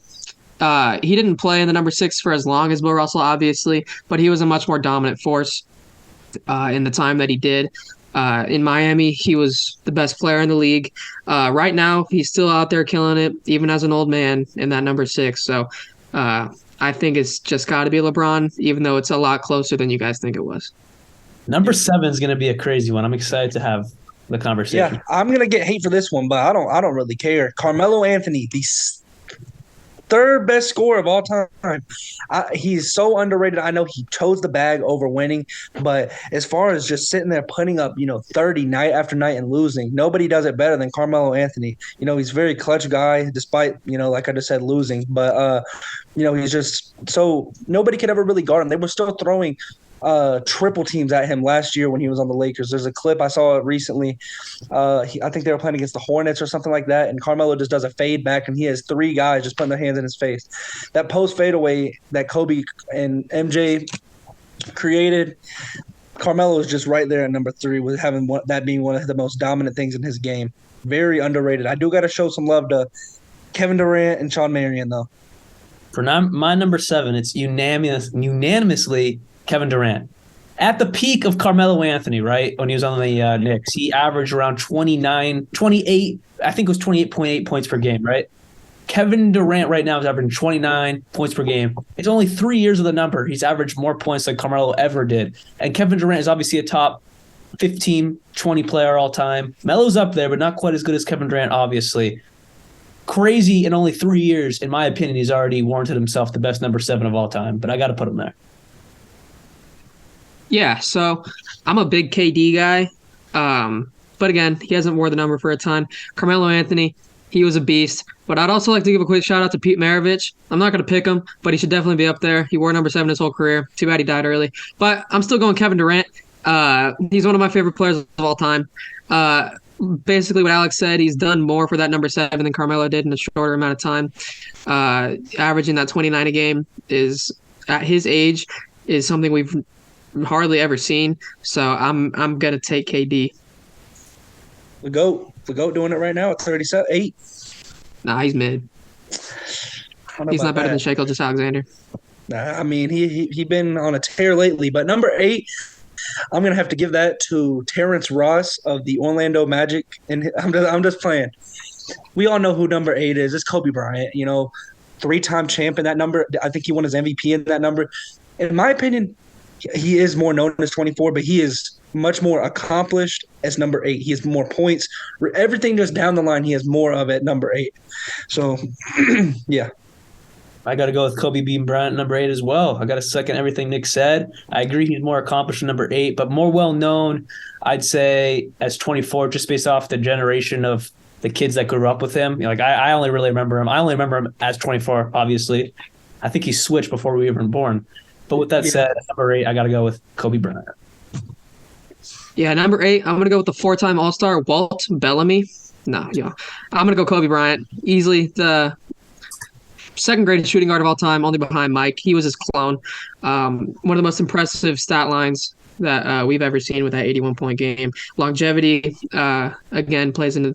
He didn't play in the number 6 for as long as Bill Russell, obviously, but he was a much more dominant force in the time that he did. In Miami, he was the best player in the league. Right now, he's still out there killing it, even as an old man in that number 6. So I think it's just got to be LeBron, even though it's a lot closer than you guys think it was. Number 7 is going to be a crazy one. I'm excited to have the conversation. Yeah, I'm gonna get hate for this one, but I don't really care. Carmelo Anthony, the 3rd best scorer of all time. He's so underrated. I know he chose the bag over winning, but as far as just sitting there putting up, 30 night after night and losing, nobody does it better than Carmelo Anthony. He's a very clutch guy, despite like I just said, losing. But he's just so nobody could ever really guard him. They were still throwing triple teams at him last year when he was on the Lakers. There's a clip I saw recently. I think they were playing against the Hornets or something like that, and Carmelo just does a fade back, and he has 3 guys just putting their hands in his face. That post fadeaway that Kobe and MJ created, Carmelo is just right there at number 3 with having that being one of the most dominant things in his game. Very underrated. I do got to show some love to Kevin Durant and Sean Marion, though. For my number 7, it's unanimously Kevin Durant. At the peak of Carmelo Anthony, right, when he was on the Knicks, he averaged around 28 I think it was 28.8 points per game, right? Kevin Durant right now is averaging 29 points per game. It's only 3 years of the number. He's averaged more points than Carmelo ever did. And Kevin Durant is obviously a top 15, 20 player all time. Melo's up there, but not quite as good as Kevin Durant, obviously. Crazy in only 3 years. In my opinion, he's already warranted himself the best number 7 of all time, but I got to put him there. Yeah, so I'm a big KD guy. But again, he hasn't wore the number for a ton. Carmelo Anthony, he was a beast. But I'd also like to give a quick shout out to Pete Maravich. I'm not going to pick him, but he should definitely be up there. He wore number 7 his whole career. Too bad he died early. But I'm still going Kevin Durant. He's one of my favorite players of all time. Basically what Alex said, he's done more for that number 7 than Carmelo did in a shorter amount of time. Averaging that 29 a game is, at his age, is something we've hardly ever seen. So I'm going to take KD. The GOAT doing it right now at 38. Nah, he's mid. He's not better than Shai Gilgeous-Alexander. Nah, I mean, he been on a tear lately. But number 8, I'm gonna have to give that to Terrence Ross of the Orlando Magic, and I'm just playing. We all know who number 8 is. It's Kobe Bryant. 3-time champ in that number. I think he won his MVP in that number. In my opinion, he is more known as 24, but he is much more accomplished as number 8. He has more points. Everything just down the line, he has more of at number 8. So, yeah. I got to go with Kobe Bean Bryant, number 8 as well. I got to second everything Nick said. I agree he's more accomplished than number 8, but more well-known, I'd say, as 24, just based off the generation of the kids that grew up with him. I only really remember him. I only remember him as 24, obviously. I think he switched before we were even born. But with that said, number 8, I got to go with Kobe Bryant. Yeah, number 8, I'm going to go with the 4-time All-Star, Walt Bellamy. No, yeah. I'm going to go Kobe Bryant. Easily the second greatest shooting guard of all time, only behind Mike. He was his clone. One of the most impressive stat lines that we've ever seen with that 81-point game. Longevity, again, plays in.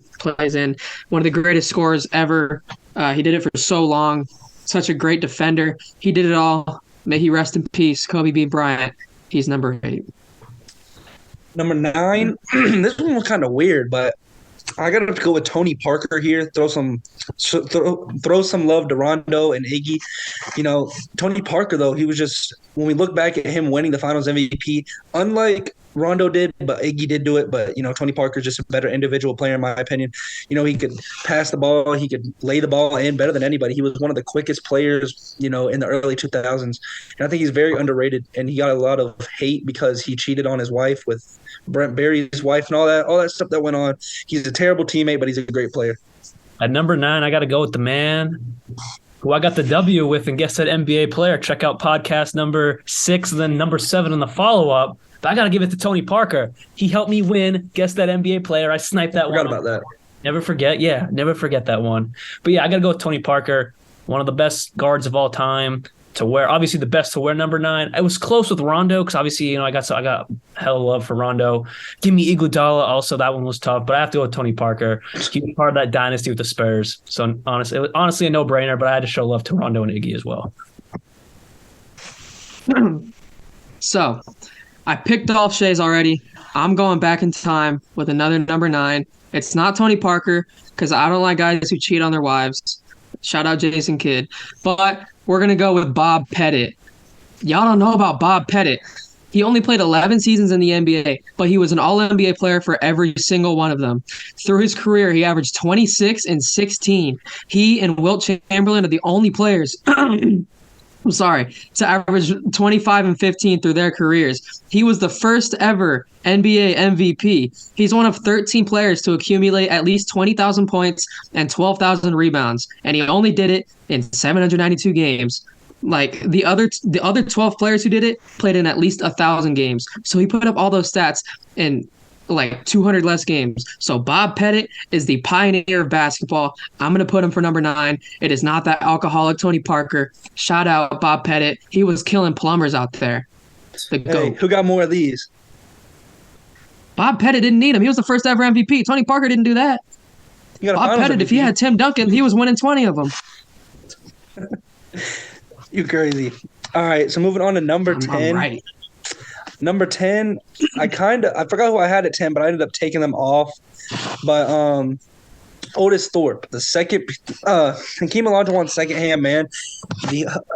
One of the greatest scorers ever. He did it for so long. Such a great defender. He did it all. May he rest in peace. Kobe B. Bryant. He's number 8. Number 9, this one was kind of weird, but I got to go with Tony Parker here. Throw some love to Rondo and Iggy. Tony Parker, though, he was just, when we look back at him winning the Finals MVP, unlike Rondo did, but Iggy did do it. But, Tony Parker's just a better individual player, in my opinion. He could pass the ball. He could lay the ball in better than anybody. He was one of the quickest players, in the early 2000s. And I think he's very underrated. And he got a lot of hate because he cheated on his wife with Brent Barry's wife and all that stuff that went on. He's a terrible teammate, but he's a great player. At number 9, I got to go with the man who I got the W with and guess that NBA player. Check out podcast number 6 and then number 7 in the follow-up. But I got to give it to Tony Parker. He helped me win. Guess that NBA player. I sniped that one. Forgot about that. Never forget. Yeah, never forget that one. But yeah, I got to go with Tony Parker, one of the best guards of all time to wear. Obviously, the best to wear number 9. I was close with Rondo because obviously, I got hella love for Rondo. Give me Iguodala. Also, that one was tough, but I have to go with Tony Parker. He was part of that dynasty with the Spurs. So honestly, it was honestly a no-brainer. But I had to show love to Rondo and Iggy as well. So, I picked off Shai's already. I'm going back in time with another number 9. It's not Tony Parker because I don't like guys who cheat on their wives. Shout out Jason Kidd. But we're going to go with Bob Pettit. Y'all don't know about Bob Pettit. He only played 11 seasons in the NBA, but he was an All-NBA player for every single one of them. Through his career, he averaged 26 and 16. He and Wilt Chamberlain are the only players to average 25 and 15 through their careers. He was the first ever NBA MVP. He's one of 13 players to accumulate at least 20,000 points and 12,000 rebounds, and he only did it in 792 games. Like the other 12 players who did it played in at least 1,000 games. So he put up all those stats in like 200 less games. So Bob Pettit is the pioneer of basketball. I'm going to put him for number 9. It is not that alcoholic Tony Parker. Shout out Bob Pettit. He was killing plumbers out there. Hey, who got more of these? Bob Pettit didn't need him. He was the first ever MVP. Tony Parker didn't do that. Bob Pettit, if he had Tim Duncan, he was winning 20 of them. You crazy. All right, so moving on to number 10. Right. Number 10, I forgot who I had at 10, but I ended up taking them off. But Otis Thorpe, the second, Hakeem Olajuwon's second hand man.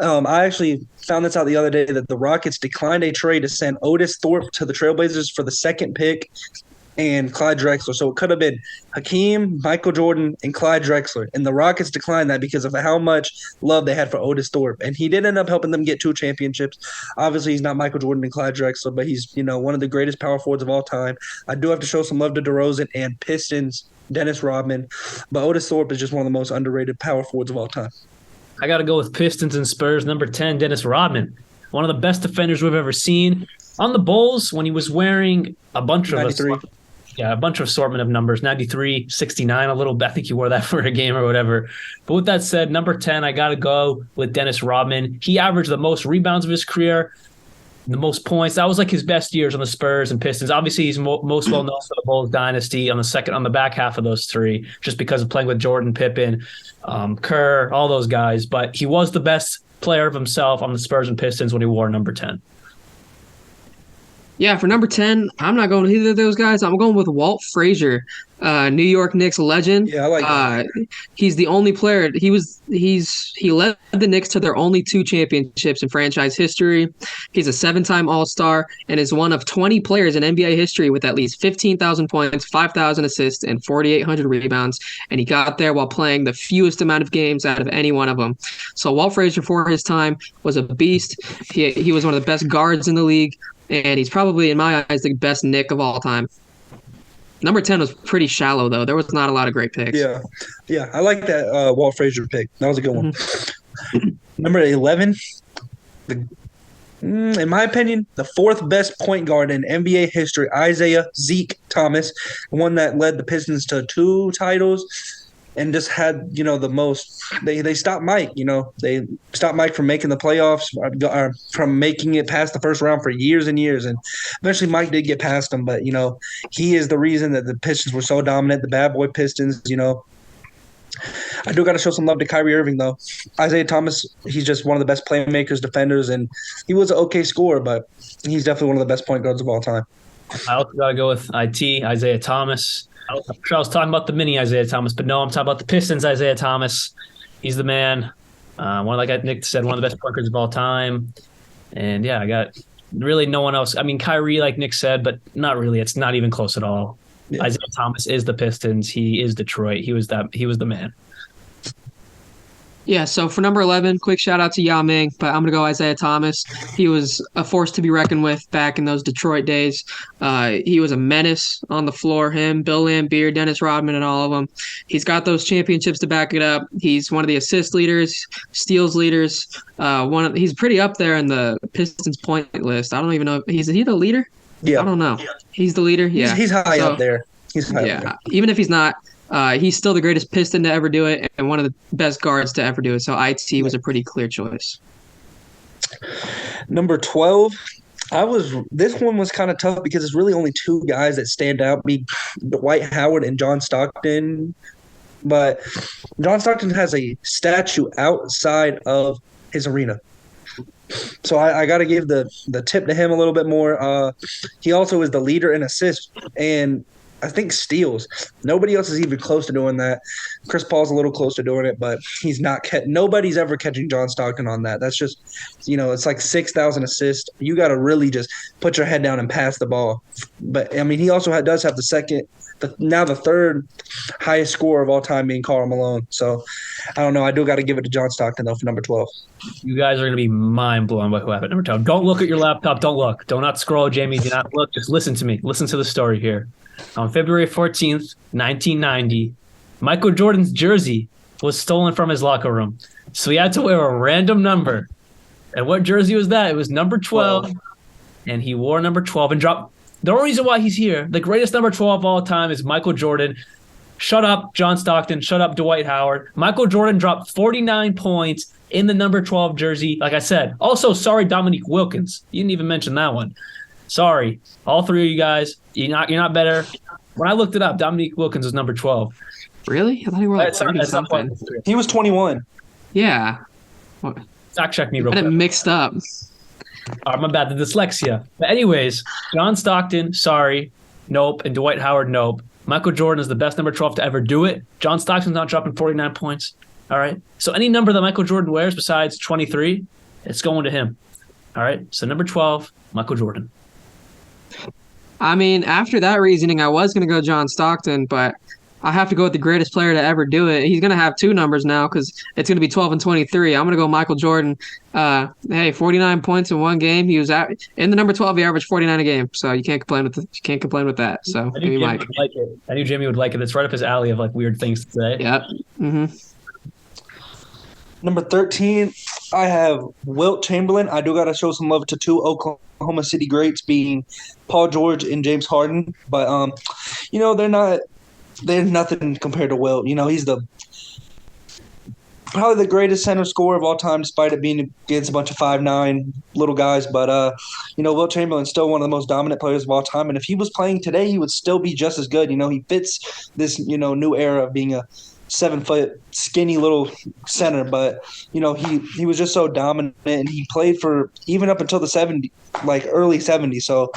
I actually found this out the other day that the Rockets declined a trade to send Otis Thorpe to the Trailblazers for the second pick and Clyde Drexler. So it could have been Hakeem, Michael Jordan, and Clyde Drexler. And the Rockets declined that because of how much love they had for Otis Thorpe. And he did end up helping them get 2 championships. Obviously, he's not Michael Jordan and Clyde Drexler, but he's, one of the greatest power forwards of all time. I do have to show some love to DeRozan and Pistons, Dennis Rodman. But Otis Thorpe is just one of the most underrated power forwards of all time. I got to go with Pistons and Spurs. Number 10, Dennis Rodman. One of the best defenders we've ever seen. On the Bulls, when he was wearing a bunch of assortment of numbers, 93, 69, a little bit. I think he wore that for a game or whatever. But with that said, number 10, I got to go with Dennis Rodman. He averaged the most rebounds of his career, the most points. That was like his best years on the Spurs and Pistons. Obviously, he's most well known for the Bulls dynasty on the back half of those 3, just because of playing with Jordan, Pippen, Kerr, all those guys. But he was the best player of himself on the Spurs and Pistons when he wore number 10. Yeah, for number 10, I'm not going with either of those guys. I'm going with Walt Frazier, New York Knicks legend. Yeah, I like that. He's the only player. He led the Knicks to their only 2 championships in franchise history. He's a 7-time All-Star and is one of 20 players in NBA history with at least 15,000 points, 5,000 assists, and 4,800 rebounds. And he got there while playing the fewest amount of games out of any one of them. So Walt Frazier, for his time, was a beast. He was one of the best guards in the league. And he's probably, in my eyes, the best Knick of all time. Number 10 was pretty shallow, though. There was not a lot of great picks. Yeah. I like that Walt Frazier pick. That was a good one. Mm-hmm. Number 11, in my opinion, the 4th best point guard in NBA history, Isaiah Zeke Thomas, one that led the Pistons to 2 titles. And just had, the most – they stopped Mike, They stopped Mike from making the playoffs, from making it past the first round for years and years. And eventually Mike did get past him. But, he is the reason that the Pistons were so dominant, the bad boy Pistons, I do got to show some love to Kyrie Irving, though. Isaiah Thomas, he's just one of the best playmakers, defenders, and he was an okay scorer, but he's definitely one of the best point guards of all time. I also got to go with Isaiah Thomas. I'm sure I was talking about the mini Isaiah Thomas, but no, I'm talking about the Pistons Isaiah Thomas. He's the man. Like Nick said, one of the best point guards of all time. And yeah, I got really no one else. I mean, Kyrie, like Nick said, but not really. It's not even close at all. Yeah. Isaiah Thomas is the Pistons. He is Detroit. He was the man. Yeah, so for number 11, quick shout out to Yao Ming, but I'm going to go Isaiah Thomas. He was a force to be reckoned with back in those Detroit days. He was a menace on the floor, him, Bill Laimbeer, Dennis Rodman, and all of them. He's got those championships to back it up. He's one of the assist leaders, steals leaders. He's pretty up there in the Pistons point list. I don't even know. Is he the leader? Yeah. I don't know. He's the leader? Yeah. He's high up there. He's high up there. Even if he's not, he's still the greatest Piston to ever do it and one of the best guards to ever do it. So IT was a pretty clear choice. Number 12, this one was kind of tough because it's really only 2 guys that stand out, Dwight Howard and John Stockton. But John Stockton has a statue outside of his arena. So I got to give the tip to him a little bit more. He also is the leader in assists and I think steals. Nobody else is even close to doing that. Chris Paul's a little close to doing it, but he's not nobody's ever catching John Stockton on that. That's just, it's like 6,000 assists. You got to really just put your head down and pass the ball. But I mean, he also does have the 3rd highest scorer of all time being Karl Malone. So I don't know. I do got to give it to John Stockton though for number 12. You guys are going to be mind blown by who happened number 12. Don't look at your laptop. Don't look. Do not scroll, Jamie. Do not look. Just listen to me. Listen to the story here. On February 14th, 1990, Michael Jordan's jersey was stolen from his locker room. So he had to wear a random number. And what jersey was that? It was number 12. And he wore number 12 and dropped. The only reason why he's here, the greatest number 12 of all time is Michael Jordan. Shut up, John Stockton. Shut up, Dwight Howard. Michael Jordan dropped 49 points in the number 12 jersey. Like I said, also, sorry, Dominique Wilkins. You didn't even mention that one. Sorry, all 3 of you guys. You're not better. When I looked it up, Dominique Wilkins was number 12. Really? I thought he was like 30-something. He was 21. Yeah. Fact check me real quick. I had it mixed up. My bad, the dyslexia. But anyways, John Stockton, sorry, nope, and Dwight Howard, nope. Michael Jordan is the best number 12 to ever do it. John Stockton's not dropping 49 points. All right. So any number that Michael Jordan wears besides 23, it's going to him. All right. So number 12, Michael Jordan. I mean, after that reasoning, I was going to go John Stockton, but I have to go with the greatest player to ever do it. He's going to have two numbers now because it's going to be 12 and 23. I'm going to go Michael Jordan. Hey, 49 points in one game. He was in the number 12. He averaged 49 a game, so you can't complain with that. So give me Mike. I knew Jamie would like it. It's right up his alley of like weird things to say. Yep. Mm-hmm. Number 13, I have Wilt Chamberlain. I do got to show some love to two Oklahoma City greats being Paul George and James Harden. But, they're nothing compared to Wilt. He's probably the greatest center scorer of all time, despite it being against a bunch of 5'9" little guys. But, Wilt Chamberlain's still one of the most dominant players of all time. And if he was playing today, he would still be just as good. He fits this, new era of being a 7-foot skinny little center, but he was just so dominant, and he played for even up until the early 70s. So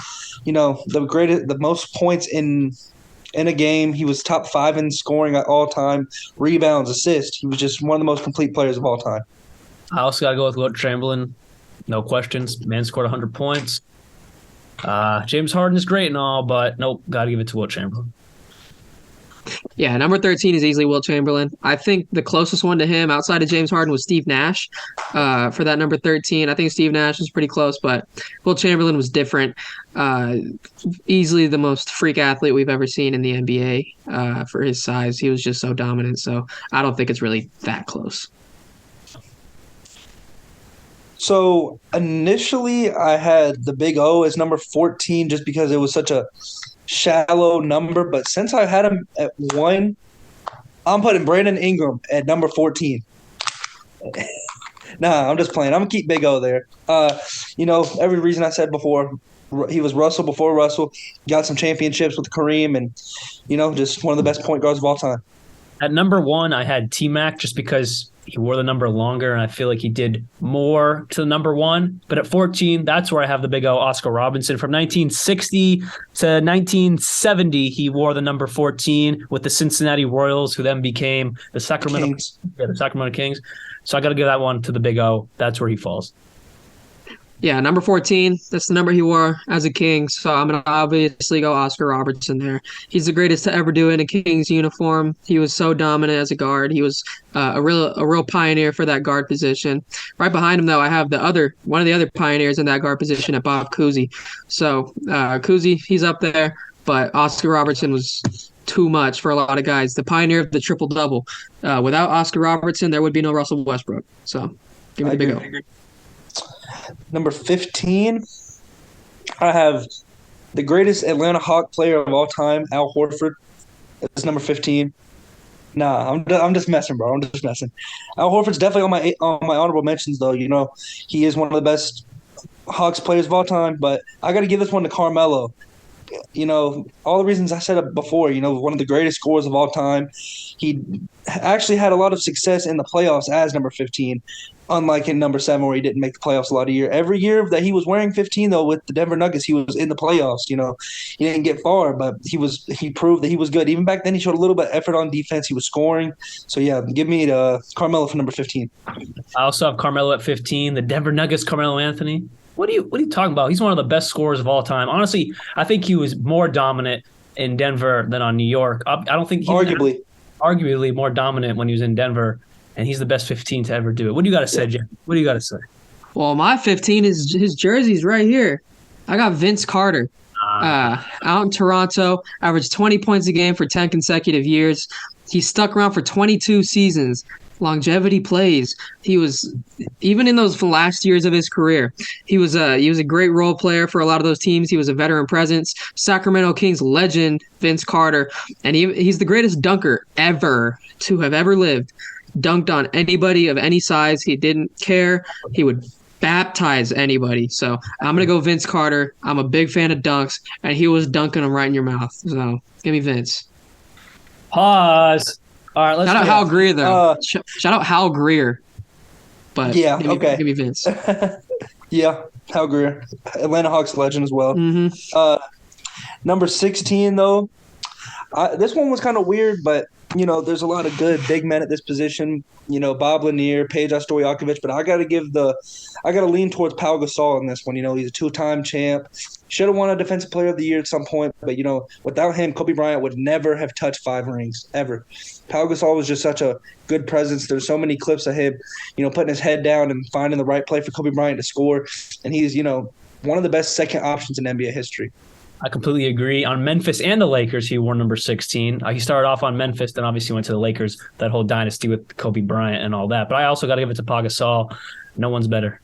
the most points in a game. He was top 5 in scoring at all time, rebounds, assists. He was just one of the most complete players of all time. I also got to go with Wilt Chamberlain. No questions. Man scored 100 points. James Harden is great and all, but nope, got to give it to Wilt Chamberlain. Yeah, number 13 is easily Wilt Chamberlain. I think the closest one to him outside of James Harden was Steve Nash for that number 13. I think Steve Nash was pretty close, but Wilt Chamberlain was different. Easily the most freak athlete we've ever seen in the NBA for his size. He was just so dominant, so I don't think it's really that close. So initially I had the Big O as number 14 just because it was such a shallow number, but since I had him at 1, I'm putting Brandon Ingram at number 14. Nah, I'm just playing. I'm going to keep Big O there. Every reason I said before, he was Russell before Russell, got some championships with Kareem, and, just one of the best point guards of all time. At number 1, I had T-Mac just because he wore the number longer, and I feel like he did more to the number 1. But at 14, that's where I have the Big O, Oscar Robertson. From 1960 to 1970, he wore the number 14 with the Cincinnati Royals, who then became the Sacramento Kings. Yeah, the Sacramento Kings. So I got to give that one to the Big O. That's where he falls. Yeah, number 14, that's the number he wore as a King, so I'm going to obviously go Oscar Robertson there. He's the greatest to ever do it in a Kings uniform. He was so dominant as a guard. He was a real pioneer for that guard position. Right behind him, though, I have one of the other pioneers in that guard position at Bob Cousy. So Cousy, he's up there, but Oscar Robertson was too much for a lot of guys. The pioneer of the triple-double. Without Oscar Robertson, there would be no Russell Westbrook. So give me the Big O. Number 15, I have the greatest Atlanta Hawk player of all time, Al Horford. That's number 15. Nah, I'm just messing, bro. I'm just messing. Al Horford's definitely on my honorable mentions, though. He is one of the best Hawks players of all time, but I got to give this one to Carmelo. All the reasons I said before, one of the greatest scorers of all time. He actually had a lot of success in the playoffs as number 15, unlike in number 7 where he didn't make the playoffs a lot of years. Every year that he was wearing 15, though, with the Denver Nuggets, he was in the playoffs. He didn't get far, but he proved that he was good. Even back then, he showed a little bit of effort on defense. He was scoring. So, yeah, give me Carmelo for number 15. I also have Carmelo at 15, the Denver Nuggets, Carmelo Anthony. What are you talking about? He's one of the best scorers of all time. Honestly, I think he was more dominant in Denver than on New York. I don't think he arguably more dominant when he was in Denver, and he's the best 15 to ever do it. What do you got to say, Jim? What do you got to say? Well, my 15 is his jersey's right here. I got Vince Carter. Out in Toronto, averaged 20 points a game for 10 consecutive years. He stuck around for 22 seasons. Longevity plays. He was, even in those last years of his career, he was a great role player for a lot of those teams. He was a veteran presence. Sacramento Kings legend Vince Carter, and he's the greatest dunker ever to have ever lived. Dunked on anybody of any size. He didn't care. He would baptize anybody. So I'm gonna go Vince Carter. I'm a big fan of dunks, and he was dunking them right in your mouth. So give me Vince. Pause. All right, let's shout out Hal Greer though. Shout out Hal Greer. But yeah, give me Vince. Yeah, Hal Greer, Atlanta Hawks legend as well. Mm-hmm. Number 16 though, This one was kind of weird, but there's a lot of good big men at this position. Bob Lanier, Peja Stojakovic, but I got to lean towards Pau Gasol in this one. He's a two-time champ. Should have won a Defensive Player of the Year at some point, but without him, Kobe Bryant would never have touched 5 rings ever. Pau Gasol was just such a good presence. There's so many clips of him, putting his head down and finding the right play for Kobe Bryant to score, and he's one of the best second options in NBA history. I completely agree. On Memphis and the Lakers, he wore number 16. He started off on Memphis, then obviously went to the Lakers, that whole dynasty with Kobe Bryant and all that. But I also got to give it to Pau Gasol. No one's better.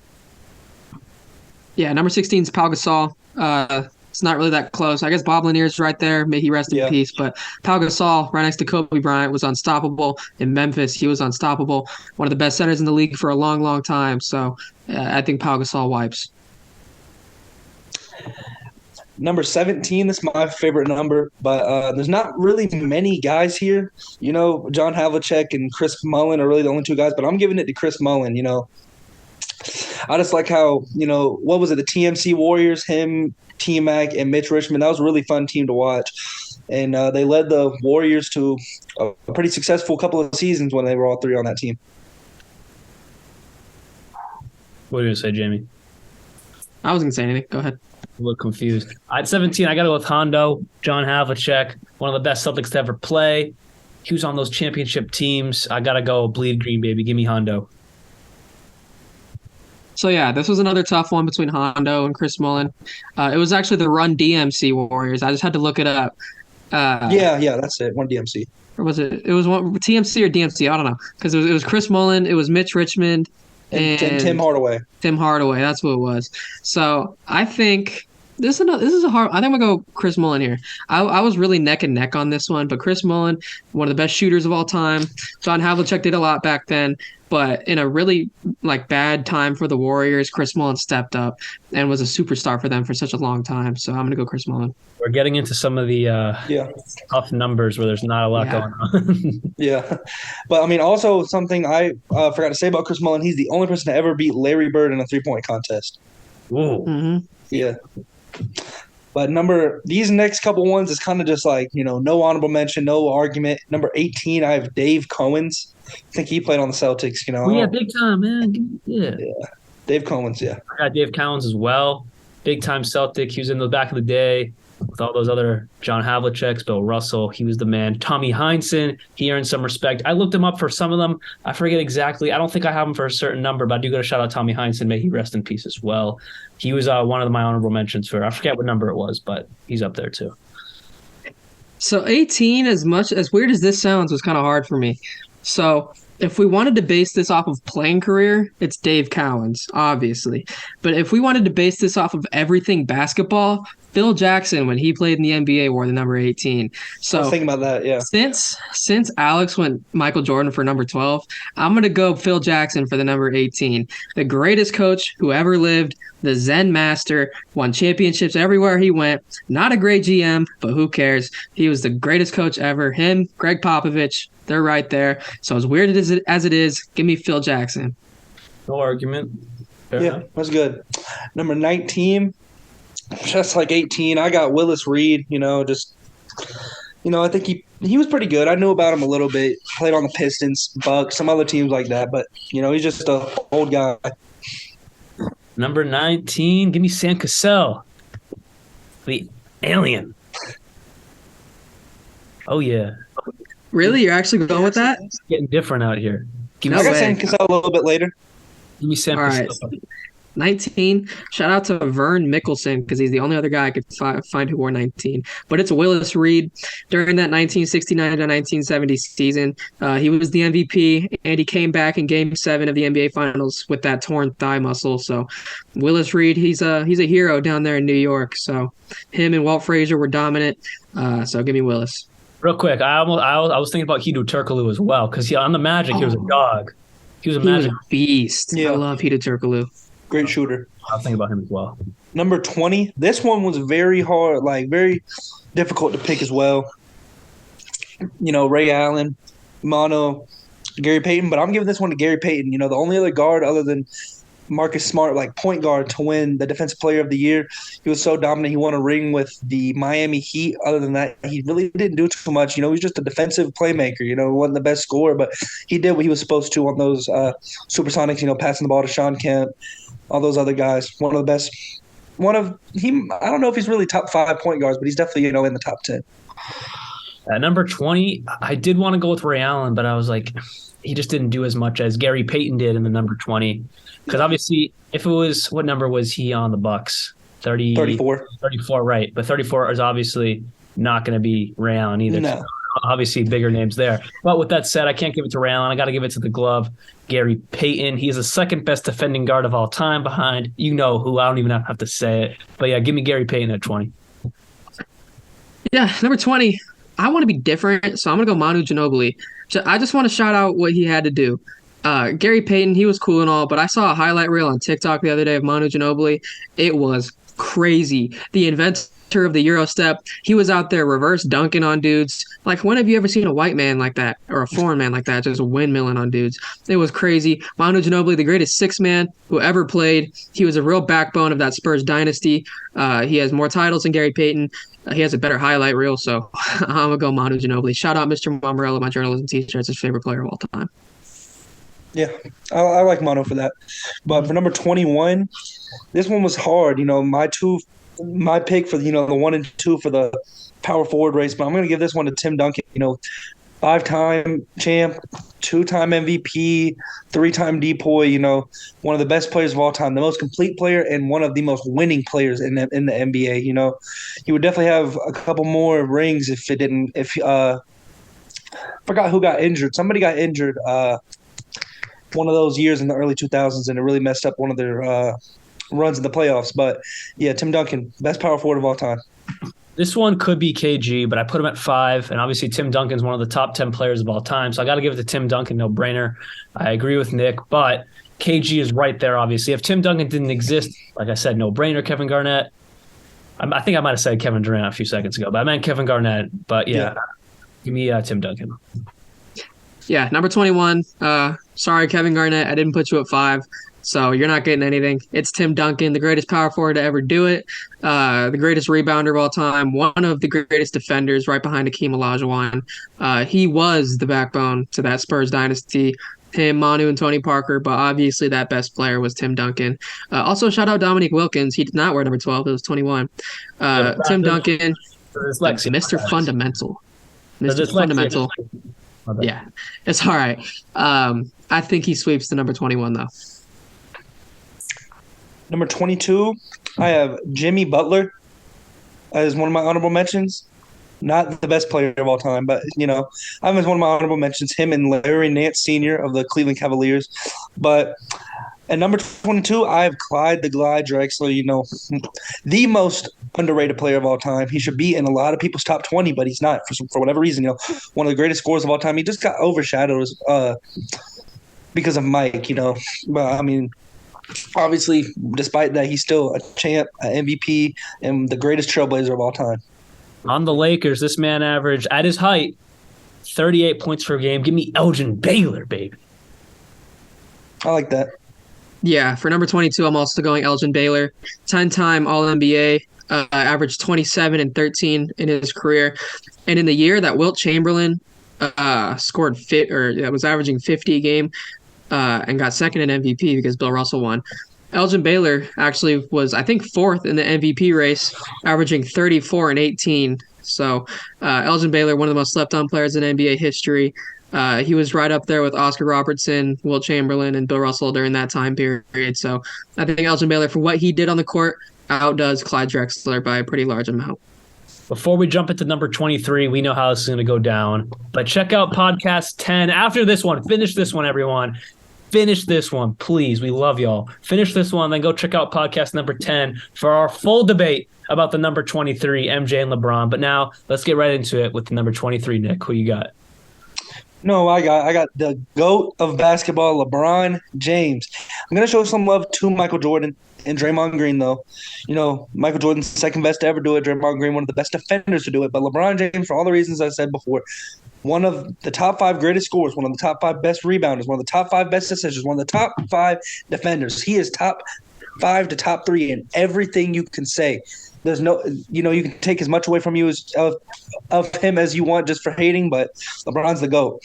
Yeah, number 16 is Pau Gasol. It's not really that close. I guess Bob Lanier's right there. May he rest in peace. But Pau Gasol, right next to Kobe Bryant, was unstoppable. In Memphis, he was unstoppable. One of the best centers in the league for a long, long time. So I think Pau Gasol wipes. Number 17, this is my favorite number, but there's not really many guys here. John Havlicek and Chris Mullin are really the only 2 guys, but I'm giving it to Chris Mullin. I just like how, what was it, the TMC Warriors, him, T-Mac, and Mitch Richmond. That was a really fun team to watch. And they led the Warriors to a pretty successful couple of seasons when they were all 3 on that team. What are you going to say, Jamie? I wasn't going to say anything. Go ahead. A little confused. At 17, I got to go with Hondo, John Havlicek, one of the best Celtics to ever play. He was on those championship teams. I got to go bleed green, baby. Give me Hondo. So, yeah, this was another tough one between Hondo and Chris Mullin. It was actually the Run DMC Warriors. I just had to look it up. Yeah, that's it. One DMC. Or was it? It was one TMC or DMC. I don't know. Because it was Chris Mullin. It was Mitch Richmond. And Tim Hardaway. Tim Hardaway, that's who it was. So I think this is a hard. I think I'm gonna go Chris Mullin here. I was really neck and neck on this one, but Chris Mullin, one of the best shooters of all time. John Havlicek did a lot back then, but in a really bad time for the Warriors, Chris Mullin stepped up and was a superstar for them for such a long time. So I'm gonna go Chris Mullin. We're getting into some of the tough numbers where there's not a lot going on. Yeah. But, also something I forgot to say about Chris Mullin, he's the only person to ever beat Larry Bird in a 3-point contest. Whoa. Mm-hmm. Yeah. But these next couple ones is kind of just no honorable mention, no argument. Number 18, I have Dave Cowens. I think he played on the Celtics, Yeah, big time, man. Yeah. Dave Cowens, yeah. I got Dave Cowens as well. Big time Celtic. He was in the back of the day with all those other John Havliceks, Bill Russell. He was the man. Tommy Heinsohn, he earned some respect. I looked him up for some of them. I forget exactly. I don't think I have him for a certain number, but I do got to shout out Tommy Heinsohn. May he rest in peace as well. He was one of my honorable mentions for, I forget what number it was, but he's up there too. So 18, as weird as this sounds, was kind of hard for me. So if we wanted to base this off of playing career, it's Dave Cowens, obviously. But if we wanted to base this off of everything basketball, Phil Jackson, when he played in the NBA, wore the number 18. So I was thinking about that, yeah. Since Alex went Michael Jordan for number 12, I'm going to go Phil Jackson for the number 18. The greatest coach who ever lived, the Zen master, won championships everywhere he went. Not a great GM, but who cares? He was the greatest coach ever. Him, Greg Popovich, they're right there. So as weird as it is, give me Phil Jackson. No argument. Fair enough. That's good. Number 19, just like 18, I got Willis Reed. I think he was pretty good. I knew about him a little bit. Played on the Pistons, Bucks, some other teams like that. But, he's just an old guy. Number 19, give me Sam Cassell, the alien. Oh, yeah. Really? You're actually going with that? It's getting different out here. I got Sam Cassell a little bit later. Give me Sam Cassell. Right. 19. Shout out to Vern Mickelson because he's the only other guy I could find who wore 19. But it's Willis Reed. During that 1969 to 1970 season, he was the MVP, and he came back in Game 7 of the NBA Finals with that torn thigh muscle. So Willis Reed, he's a hero down there in New York. So him and Walt Frazier were dominant. So give me Willis. Real quick, I was thinking about Hedo Turkoglu as well because on the Magic, he was a dog. He was a beast. Yeah. I love Hedo Turkoglu. Great shooter. I'll think about him as well. Number 20. This one was very hard, very difficult to pick as well. Ray Allen, Mono, Gary Payton, but I'm giving this one to Gary Payton. The only other guard other than Marcus Smart, like point guard, to win the Defensive Player of the Year. He was so dominant. He won a ring with the Miami Heat. Other than that, he really didn't do too much. He was just a defensive playmaker. He wasn't the best scorer, but he did what he was supposed to on those Supersonics. Passing the ball to Sean Kemp, all those other guys. One of the best. I don't know if he's really top 5 point guards, but he's definitely in the top 10. At number 20, I did want to go with Ray Allen, but I was like, he just didn't do as much as Gary Payton did in the number 20. Because obviously, if it was, what number was he on the Bucks? 34. 34, right. But 34 is obviously not going to be Ray Allen either. No. Obviously, bigger names there. But with that said, I can't give it to Ray Allen. I got to give it to the glove, Gary Payton. He's the second best defending guard of all time behind, who. I don't even have to say it. But yeah, give me Gary Payton at 20. Yeah, number 20. I want to be different, so I'm going to go Manu Ginobili. I just want to shout out what he had to do. Gary Payton, he was cool and all, but I saw a highlight reel on TikTok the other day of Manu Ginobili. It was crazy. The inventor of the Euro step, he was out there reverse dunking on dudes. Like, when have you ever seen a white man like that or a foreign man like that just windmilling on dudes? It was crazy. Manu Ginobili, the greatest six man who ever played. He was a real backbone of that Spurs dynasty. He has more titles than Gary Payton. He has a better highlight reel, so I'm going to go Manu Ginobili. Shout out Mr. Momorello, my journalism teacher. It's his favorite player of all time. Yeah, I like Manu for that. But for number 21, this one was hard. My pick for the 1 and 2 for the power forward race, but I'm going to give this one to Tim Duncan. 5-time champ, 2-time MVP, 3-time DPOY. One of the best players of all time, the most complete player, and one of the most winning players in the NBA. He would definitely have a couple more rings if it didn't. Forgot who got injured. Somebody got injured. One of those years in the early 2000s, and it really messed up one of their runs in the playoffs. But yeah, Tim Duncan, best power forward of all time. This one could be KG, but I put him at 5, and obviously Tim Duncan's one of the top 10 players of all time, so I got to give it to Tim Duncan, no brainer. I agree with Nick, but KG is right there, obviously. If Tim Duncan didn't exist, like I said, no brainer, Kevin Garnett. I think I might have said Kevin Durant a few seconds ago, but I meant Kevin Garnett. But yeah. Give me Tim Duncan. Yeah, number 21. Sorry, Kevin Garnett. I didn't put you at 5, so you're not getting anything. It's Tim Duncan, the greatest power forward to ever do it, the greatest rebounder of all time, one of the greatest defenders right behind Hakeem Olajuwon. He was the backbone to that Spurs dynasty. Him, Manu, and Tony Parker, but obviously that best player was Tim Duncan. Also, shout out Dominique Wilkins. He did not wear number 12. It was 21. Tim Duncan, Mr. Fundamental. Mr. Fundamental. Yeah, it's all right. I think he sweeps the number 21, though. Number 22, I have Jimmy Butler as one of my honorable mentions. Not the best player of all time, but, I have as one of my honorable mentions, him and Larry Nance Sr. of the Cleveland Cavaliers. But at number 22, I have Clyde the Glide Drexler, the most underrated player of all time. He should be in a lot of people's top 20, but he's not for whatever reason. One of the greatest scorers of all time. He just got overshadowed because of Mike. But obviously, despite that, he's still a champ, an MVP, and the greatest trailblazer of all time. On the Lakers, this man averaged, at his height, 38 points per game. Give me Elgin Baylor, baby. I like that. Yeah, for number 22, I'm also going Elgin Baylor. 10-time All-NBA, averaged 27 and 13 in his career. And in the year that Wilt Chamberlain was averaging 50 a game and got second in MVP because Bill Russell won, Elgin Baylor actually was, I think, 4th in the MVP race, averaging 34 and 18. So Elgin Baylor, one of the most slept-on players in NBA history. He was right up there with Oscar Robertson, Wilt Chamberlain, and Bill Russell during that time period. So I think Elgin Baylor, for what he did on the court, outdoes Clyde Drexler by a pretty large amount. Before we jump into number 23, we know how this is going to go down. But check out podcast 10 after this one. Finish this one, everyone. Finish this one, please. We love y'all. Finish this one, then go check out podcast number 10 for our full debate about the number 23, MJ and LeBron. But now let's get right into it with the number 23, Nick. Who you got? No, I got the GOAT of basketball, LeBron James. I'm going to show some love to Michael Jordan. And Draymond Green, though, Michael Jordan's second best to ever do it. Draymond Green, one of the best defenders to do it. But LeBron James, for all the reasons I said before, one of the top 5 greatest scorers, one of the top 5 best rebounders, one of the top 5 best decisions, one of the top 5 defenders. He is top 5 to top 3 in everything you can say. There's no, you can take as much away from you of him as you want just for hating, but LeBron's the GOAT.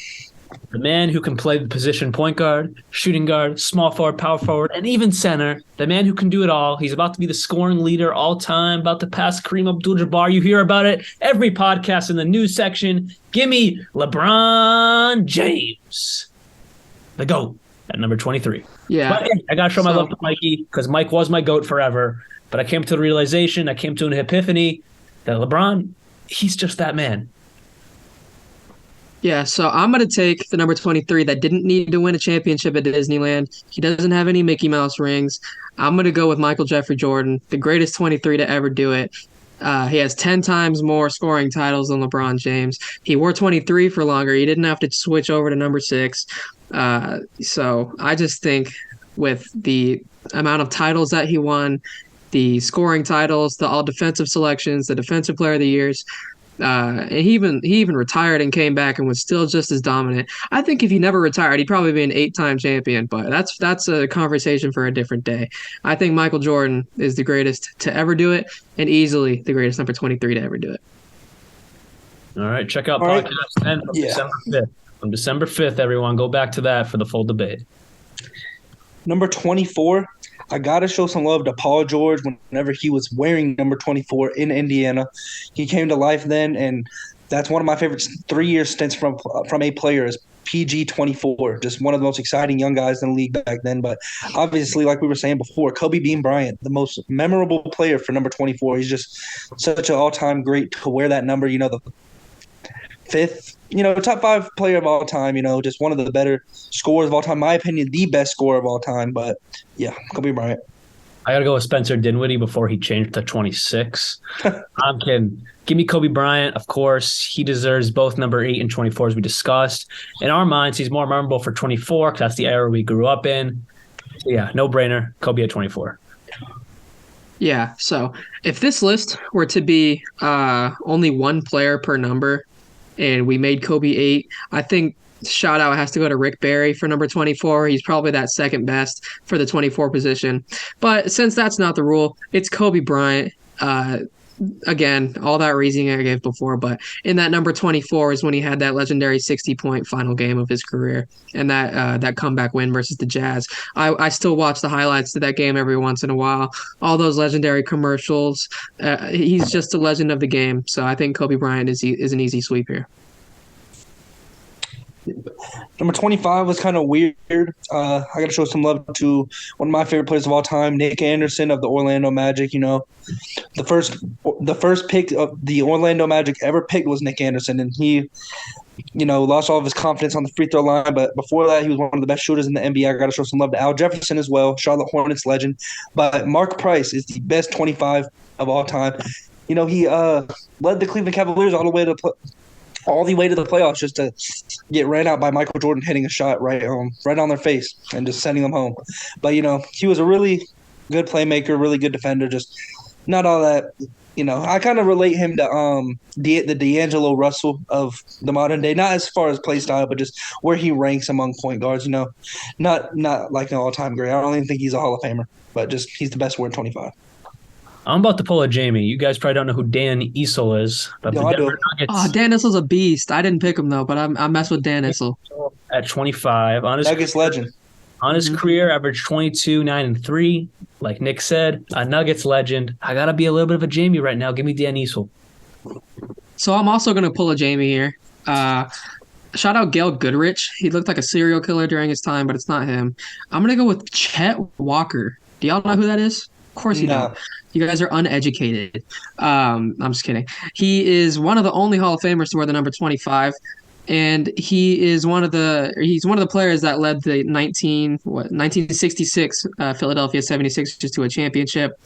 The man who can play the position point guard, shooting guard, small forward, power forward, and even center. The man who can do it all. He's about to be the scoring leader all time, about to pass Kareem Abdul-Jabbar. You hear about it every podcast in the news section. Give me LeBron James, the GOAT, at number 23. Yeah. But hey, I got to show my love to Mikey because Mike was my GOAT forever. But I came to the realization, I came to an epiphany that LeBron, he's just that man. Yeah, so I'm going to take the number 23 that didn't need to win a championship at Disneyland. He doesn't have any Mickey Mouse rings. I'm going to go with Michael Jeffrey Jordan, the greatest 23 to ever do it. He has 10 times more scoring titles than LeBron James. He wore 23 for longer. He didn't have to switch over to number 6. So I just think with the amount of titles that he won, the scoring titles, the all-defensive selections, the defensive player of the years, and he even retired and came back and was still just as dominant. I think if he never retired, he'd probably be an 8-time champion, but that's a conversation for a different day. I think Michael Jordan is the greatest to ever do it, and easily the greatest number 23 to ever do it. All right, check out podcast 10 from December 5th. From December 5th, everyone, go back to that for the full debate. Number 24. I got to show some love to Paul George whenever he was wearing number 24 in Indiana. He came to life then, and that's one of my favorite 3-year stints from a player is PG 24. Just one of the most exciting young guys in the league back then. But obviously, like we were saying before, Kobe Bean Bryant, the most memorable player for number 24. He's just such an all-time great to wear that number. The 5th, top 5 player of all time, just one of the better scorers of all time. In my opinion, the best scorer of all time. But, yeah, Kobe Bryant. I got to go with Spencer Dinwiddie before he changed to 26. I'm kidding. Give me Kobe Bryant, of course. He deserves both number 8 and 24, as we discussed. In our minds, he's more memorable for 24 because that's the era we grew up in. So, yeah, no-brainer. Kobe at 24. Yeah, so if this list were to be only one player per number, and we made Kobe 8, I think shout out has to go to Rick Barry for number 24. He's probably that second best for the 24 position. But since that's not the rule, it's Kobe Bryant. Again, all that reasoning I gave before, but in that number 24 is when he had that legendary 60-point final game of his career and that comeback win versus the Jazz. I still watch the highlights to that game every once in a while. All those legendary commercials. He's just a legend of the game. So I think Kobe Bryant is an easy sweep here. Number 25 was kind of weird. I got to show some love to one of my favorite players of all time, Nick Anderson of the Orlando Magic. The first pick of the Orlando Magic ever picked was Nick Anderson, and he, lost all of his confidence on the free throw line. But before that, he was one of the best shooters in the NBA. I got to show some love to Al Jefferson as well, Charlotte Hornets legend. But Mark Price is the best 25 of all time. He led the Cleveland Cavaliers all the way to the playoffs just to get ran out by Michael Jordan hitting a shot right on their face and just sending them home. But, he was a really good playmaker, really good defender, just not all that. I kind of relate him to the D'Angelo Russell of the modern day, not as far as play style, but just where he ranks among point guards, not like an all-time great. I don't even think he's a Hall of Famer, but just he's the best wearing 25. I'm about to pull a Jamie. You guys probably don't know who Dan Issel is. But No, I do. Oh, Dan Issel's a beast. I didn't pick him, though, but I mess with Dan Issel. At 25. Nuggets legend. On his career, averaged 22, 9, and 3. Like Nick said, a Nuggets legend. I got to be a little bit of a Jamie right now. Give me Dan Issel. So I'm also going to pull a Jamie here. Shout out Gail Goodrich. He looked like a serial killer during his time, but it's not him. I'm going to go with Chet Walker. Do y'all know who that is? Of course you don't. You guys are uneducated. I'm just kidding. He is one of the only Hall of Famers to wear the number 25. And he's one of the players that led the 1966 Philadelphia 76ers to a championship.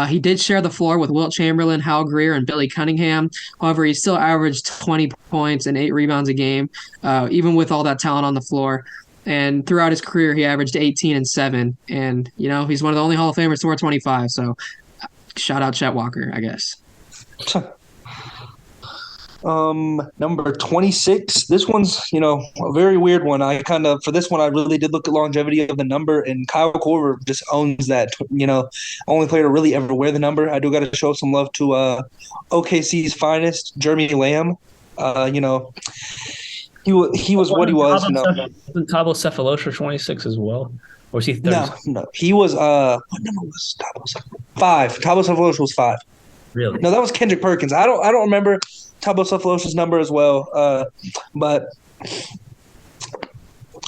He did share the floor with Wilt Chamberlain, Hal Greer, and Billy Cunningham. However, he still averaged 20 points and 8 rebounds a game, even with all that talent on the floor. And throughout his career, he averaged 18 and 7. And, he's one of the only Hall of Famers to wear 25. So shout out Chet Walker, I guess. Number 26. This one's, a very weird one. For this one, I really did look at longevity of the number, and Kyle Korver just owns that, only player to really ever wear the number. I do got to show some love to OKC's finest, Jeremy Lamb. He was what he was. Wasn't Thabo Sefolosha 26 as well? Or was he 30? No. He was, what number was Thabo Sefolosha? 5. Thabo Sefolosha was 5. Really? No, that was Kendrick Perkins. I don't remember Thabo Sefolosha's number as well. But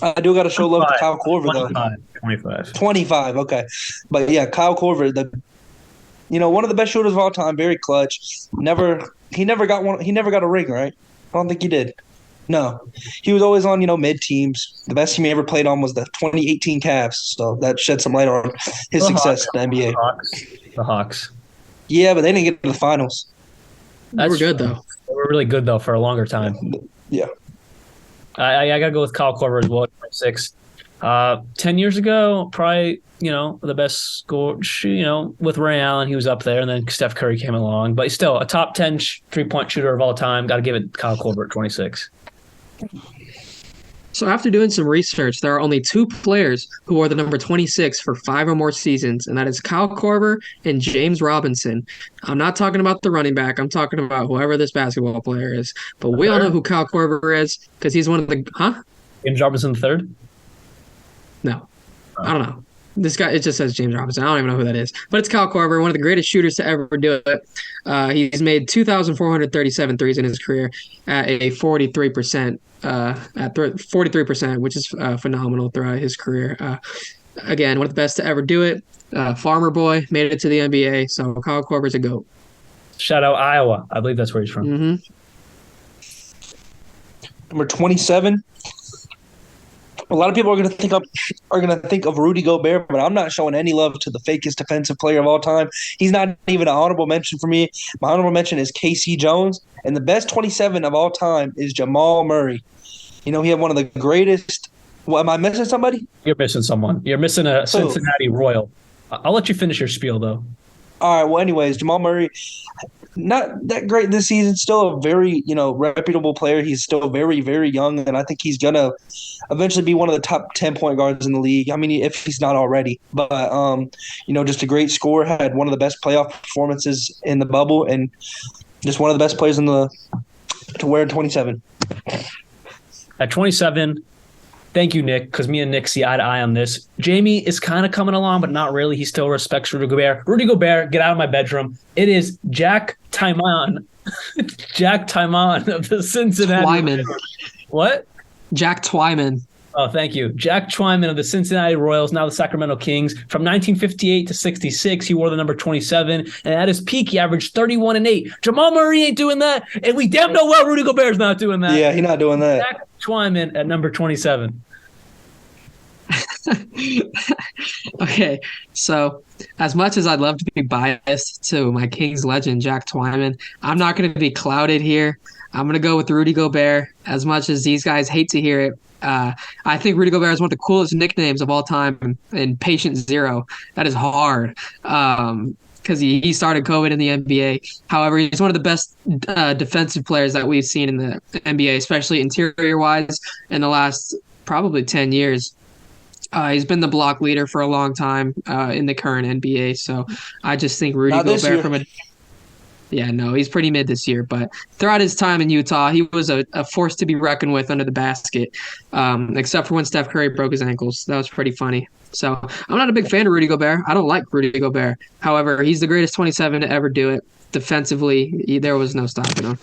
I do got to show love to Kyle Korver, though. 25, okay. But yeah, Kyle Korver, one of the best shooters of all time, very clutch. He never got a ring, right? I don't think he did. No. He was always on, mid teams. The best team he ever played on was the 2018 Cavs. So that shed some light on his success in the NBA. The Hawks. Yeah, but they didn't get to the finals. They were good, though. They were really good, though, for a longer time. Yeah. I got to go with Kyle Korver as well, 26. 10 years ago, probably, the best score, with Ray Allen, he was up there, and then Steph Curry came along. But still, a top 10 three-point shooter of all time. Got to give it Kyle Korver at 26. So after doing some research, there are only 2 players who wore the number 26 for 5 or more seasons, and that is Kyle Korver and James Robinson. I'm not talking about the running back. I'm talking about whoever this basketball player is. But we all know who Kyle Korver is because he's one of the – huh? James Robinson III? No. I don't know. This guy, it just says James Robinson. I don't even know who that is. But it's Kyle Korver, one of the greatest shooters to ever do it. He's made 2,437 threes in his career at a 43%, at 43%, which is phenomenal throughout his career. Again, one of the best to ever do it. Farmer boy, made it to the NBA. So Kyle Korver's a GOAT. Shout out Iowa. I believe that's where he's from. Mm-hmm. Number 27. A lot of people are going to think of Rudy Gobert, but I'm not showing any love to the fakest defensive player of all time. He's not even an honorable mention for me. My honorable mention is KC Jones, and the best 27 of all time is Jamal Murray. He had one of the greatest. What, am I missing somebody? You're missing someone. You're missing a Cincinnati Royal. I'll let you finish your spiel, though. All right. Well, anyways, Jamal Murray, not that great this season. Still a very, reputable player. He's still very, very young, and I think he's gonna eventually be one of the top 10 point guards in the league. I mean, if he's not already. But just a great scorer. Had one of the best playoff performances in the bubble, and just one of the best players to wear 27. At 27. Thank you, Nick, because me and Nick see eye to eye on this. Jamie is kind of coming along, but not really. He still respects Rudy Gobert. Rudy Gobert, get out of my bedroom. It is Jack Twyman. Jack Twyman of the Cincinnati. Twyman. What? Jack Twyman. Oh, thank you. Jack Twyman of the Cincinnati Royals, now the Sacramento Kings. From 1958 to 66, he wore the number 27. And at his peak, he averaged 31 and 8. Jamal Murray ain't doing that. And we damn know well Rudy Gobert's not doing that. Yeah, he's not doing that. Jack Twyman at number 27. Okay, so as much as I'd love to be biased to my Kings legend, Jack Twyman, I'm not going to be clouded here. I'm going to go with Rudy Gobert. As much as these guys hate to hear it, I think Rudy Gobert is one of the coolest nicknames of all time in Patient Zero. That is hard because he started COVID in the NBA. However, he's one of the best defensive players that we've seen in the NBA, especially interior-wise in the last probably 10 years. He's been the block leader for a long time in the current NBA. So I just think Rudy Gobert he's pretty mid this year. But throughout his time in Utah, he was a force to be reckoned with under the basket, except for when Steph Curry broke his ankles. That was pretty funny. So I'm not a big fan of Rudy Gobert. I don't like Rudy Gobert. However, he's the greatest 27 to ever do it. Defensively, there was no stopping him.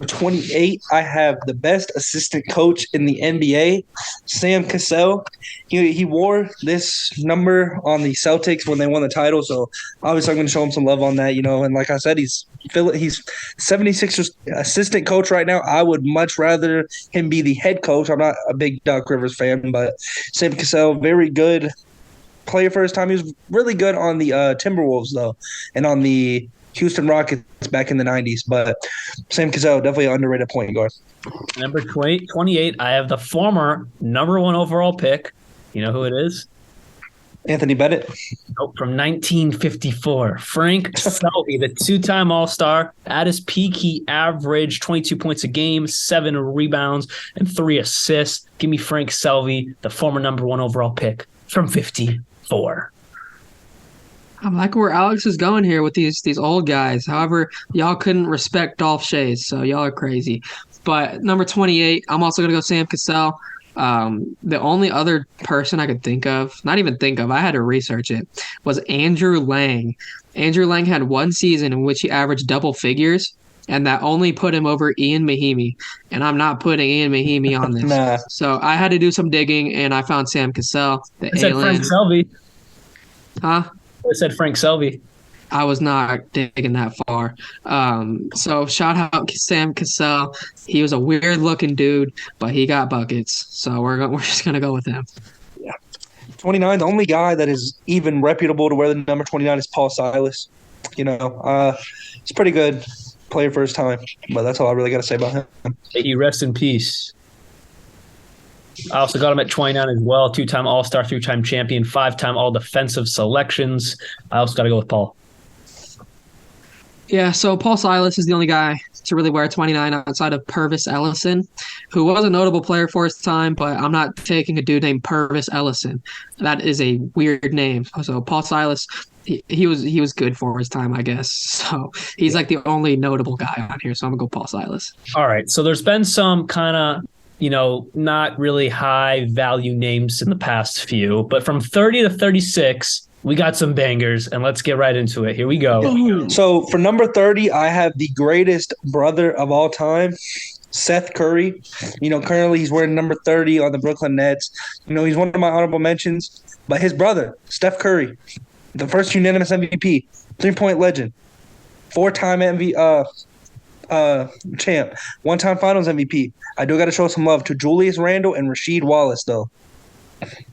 For 28, I have the best assistant coach in the NBA, Sam Cassell. He wore this number on the Celtics when they won the title, so obviously I'm going to show him some love on that, And like I said, he's 76ers assistant coach right now. I would much rather him be the head coach. I'm not a big Doc Rivers fan, but Sam Cassell, very good player for his time. He was really good on the Timberwolves, though, and on the Houston Rockets back in the 90s. But Sam Cassell, definitely an underrated point guard. Number 28, I have the former number 1 overall pick. You know who it is? Anthony Bennett. Nope, from 1954. Frank Selby, the 2-time All-Star. At his peak, he averaged 22 points a game, 7 rebounds, and 3 assists. Give me Frank Selby, the former number 1 overall pick from 54. I like where Alex is going here with these old guys. However, y'all couldn't respect Dolph Shays, so y'all are crazy. But number 28, I'm also gonna go Sam Cassell. The only other person I could think of, not even think of, I had to research it, was Andrew Lang. Andrew Lang had one season in which he averaged double figures, and that only put him over Ian Mahimi. And I'm not putting Ian Mahimi on this. Nah. So I had to do some digging, and I found Sam Cassell, the I said alien. Frank Selby. Huh? I said Frank Selby. I was not digging that far. So shout out Sam Cassell. He was a weird looking dude, but he got buckets. So we're just gonna go with him. 29, the only guy that is even reputable to wear the number 29 is Paul Silas. He's a pretty good player for his time, but that's all I really got to say about him. May he rest in peace. I also got him at 29 as well. 2-time All-Star, 3-time champion, 5-time All-Defensive selections. I also got to go with Paul. Yeah, so Paul Silas is the only guy to really wear 29 outside of Purvis Ellison, who was a notable player for his time, but I'm not taking a dude named Purvis Ellison. That is a weird name. So Paul Silas, he was good for his time, I guess. So he's like the only notable guy on here, so I'm going to go Paul Silas. All right, so there's been some kind of, not really high value names in the past few, but from 30 to 36, we got some bangers, and let's get right into it. Here we go. So for number 30, I have the greatest brother of all time, Seth Curry. Currently he's wearing number 30 on the Brooklyn Nets. He's one of my honorable mentions. But his brother, Steph Curry, the first unanimous MVP, 3-point legend, 4-time champ, 1-time Finals MVP. I do got to show some love to Julius Randle and Rasheed Wallace, though.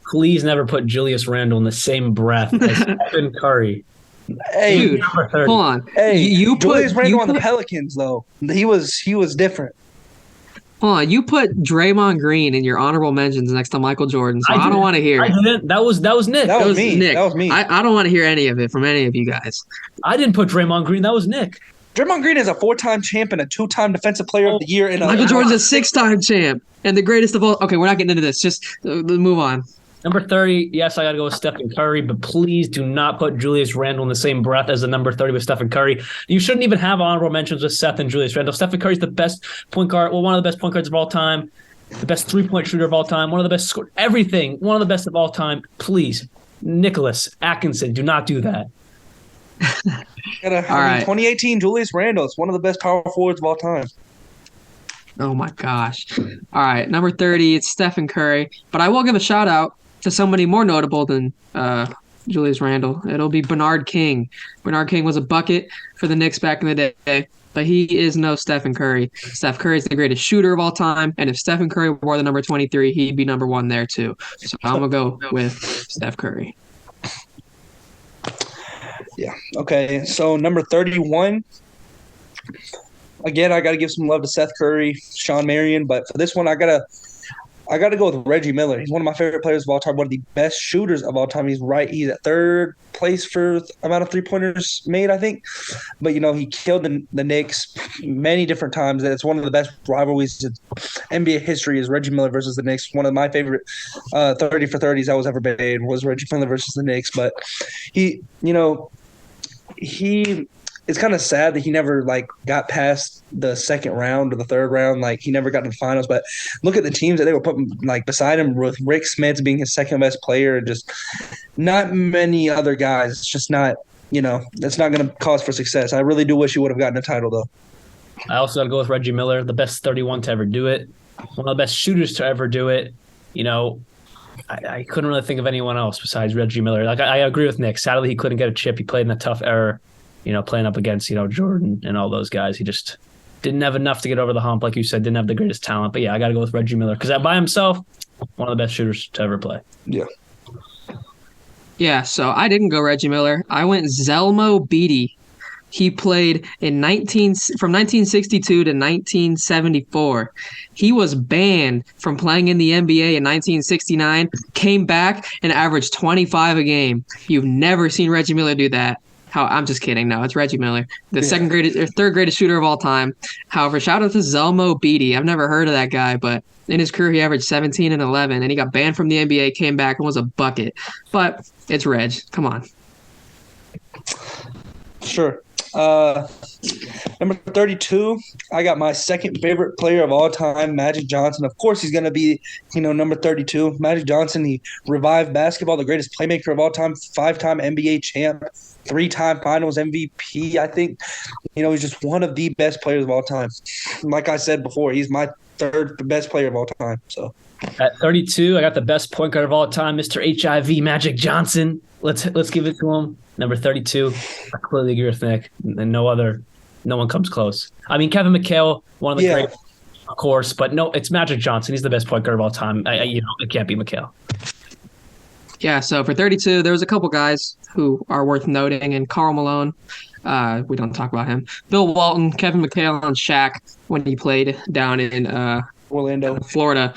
Please never put Julius Randle in the same breath as Stephen Curry. Hey, dude, hold on. Hey, Julius Randle on the Pelicans, though. He was different. Hold on. You put Draymond Green in your honorable mentions next to Michael Jordan, so I don't want to hear it. I didn't. That was Nick. That was me. Nick. That was me. I don't want to hear any of it from any of you guys. I didn't put Draymond Green. That was Nick. Draymond Green is a 4-time champ and a 2-time Defensive Player of the Year. Michael Jordan's a 6-time champ and the greatest of all. Okay, we're not getting into this. Just move on. Number 30, yes, I got to go with Stephen Curry, but please do not put Julius Randle in the same breath as the number 30 with Stephen Curry. You shouldn't even have honorable mentions with Seth and Julius Randle. Stephen Curry's the best point guard, one of the best point guards of all time, the best three-point shooter of all time, one of the best everything, one of the best of all time. Please, Nicholas Atkinson, do not do that. All right. 2018 Julius Randle is one of the best power forwards of all time. Oh my gosh. All right, number 30, it's Stephen Curry, but I will give a shout out to somebody more notable than Julius Randle. It'll be Bernard King. Bernard King was a bucket for the Knicks back in the day, but he is no Stephen Curry. Steph Curry is the greatest shooter of all time, and if Stephen Curry wore the number 23, he'd be number 1 there too. So I'm going to go with Steph Curry. Yeah. Okay. So number 31. Again, I got to give some love to Seth Curry, Sean Marion, but for this one, I gotta go with Reggie Miller. He's one of my favorite players of all time, one of the best shooters of all time. He's at third place for amount of 3-pointers made, I think. But he killed the Knicks many different times. It's one of the best rivalries in NBA history is Reggie Miller versus the Knicks. One of my favorite 30 for 30s I was ever made was Reggie Miller versus the Knicks. But it's kind of sad that he never got past the second round or the third round. He never got to the finals. But look at the teams that they were putting beside him, with Rick Smits being his second best player, and just not many other guys. It's just not, that's not going to cause for success. I really do wish he would have gotten a title though. I also got to go with Reggie Miller, the best 31 to ever do it, one of the best shooters to ever do it. I couldn't really think of anyone else besides Reggie Miller. I agree with Nick. Sadly, he couldn't get a chip. He played in a tough era. Playing up against, Jordan and all those guys. He just didn't have enough to get over the hump. Like you said, didn't have the greatest talent. But yeah, I got to go with Reggie Miller because by himself, one of the best shooters to ever play. Yeah. Yeah, so I didn't go Reggie Miller. I went Zelmo Beatty. He played from 1962 to 1974. He was banned from playing in the NBA in 1969, came back and averaged 25 a game. You've never seen Reggie Miller do that. I'm just kidding. No, it's Reggie Miller, the third greatest shooter of all time. However, shout out to Zelmo Beatty. I've never heard of that guy, but in his career, he averaged 17 and 11, and he got banned from the NBA, came back, and was a bucket. But it's Reg. Come on. Sure. Number 32, I got my second favorite player of all time, Magic Johnson. Of course, he's going to be, number 32. Magic Johnson, he revived basketball, the greatest playmaker of all time, 5-time NBA champ, 3-time Finals MVP. I think, he's just one of the best players of all time. Like I said before, he's my third best player of all time. So at 32, I got the best point guard of all time, Mr. HIV Magic Johnson. Let's give it to him. Number 32, I clearly agree with Nick, and no one comes close. I mean, Kevin McHale, one of the great, of course, but no, it's Magic Johnson. He's the best point guard of all time. It can't be McHale. Yeah, so for 32, there was a couple guys who are worth noting, and Karl Malone, we don't talk about him. Bill Walton, Kevin McHale, and Shaq when he played down in Orlando, Florida.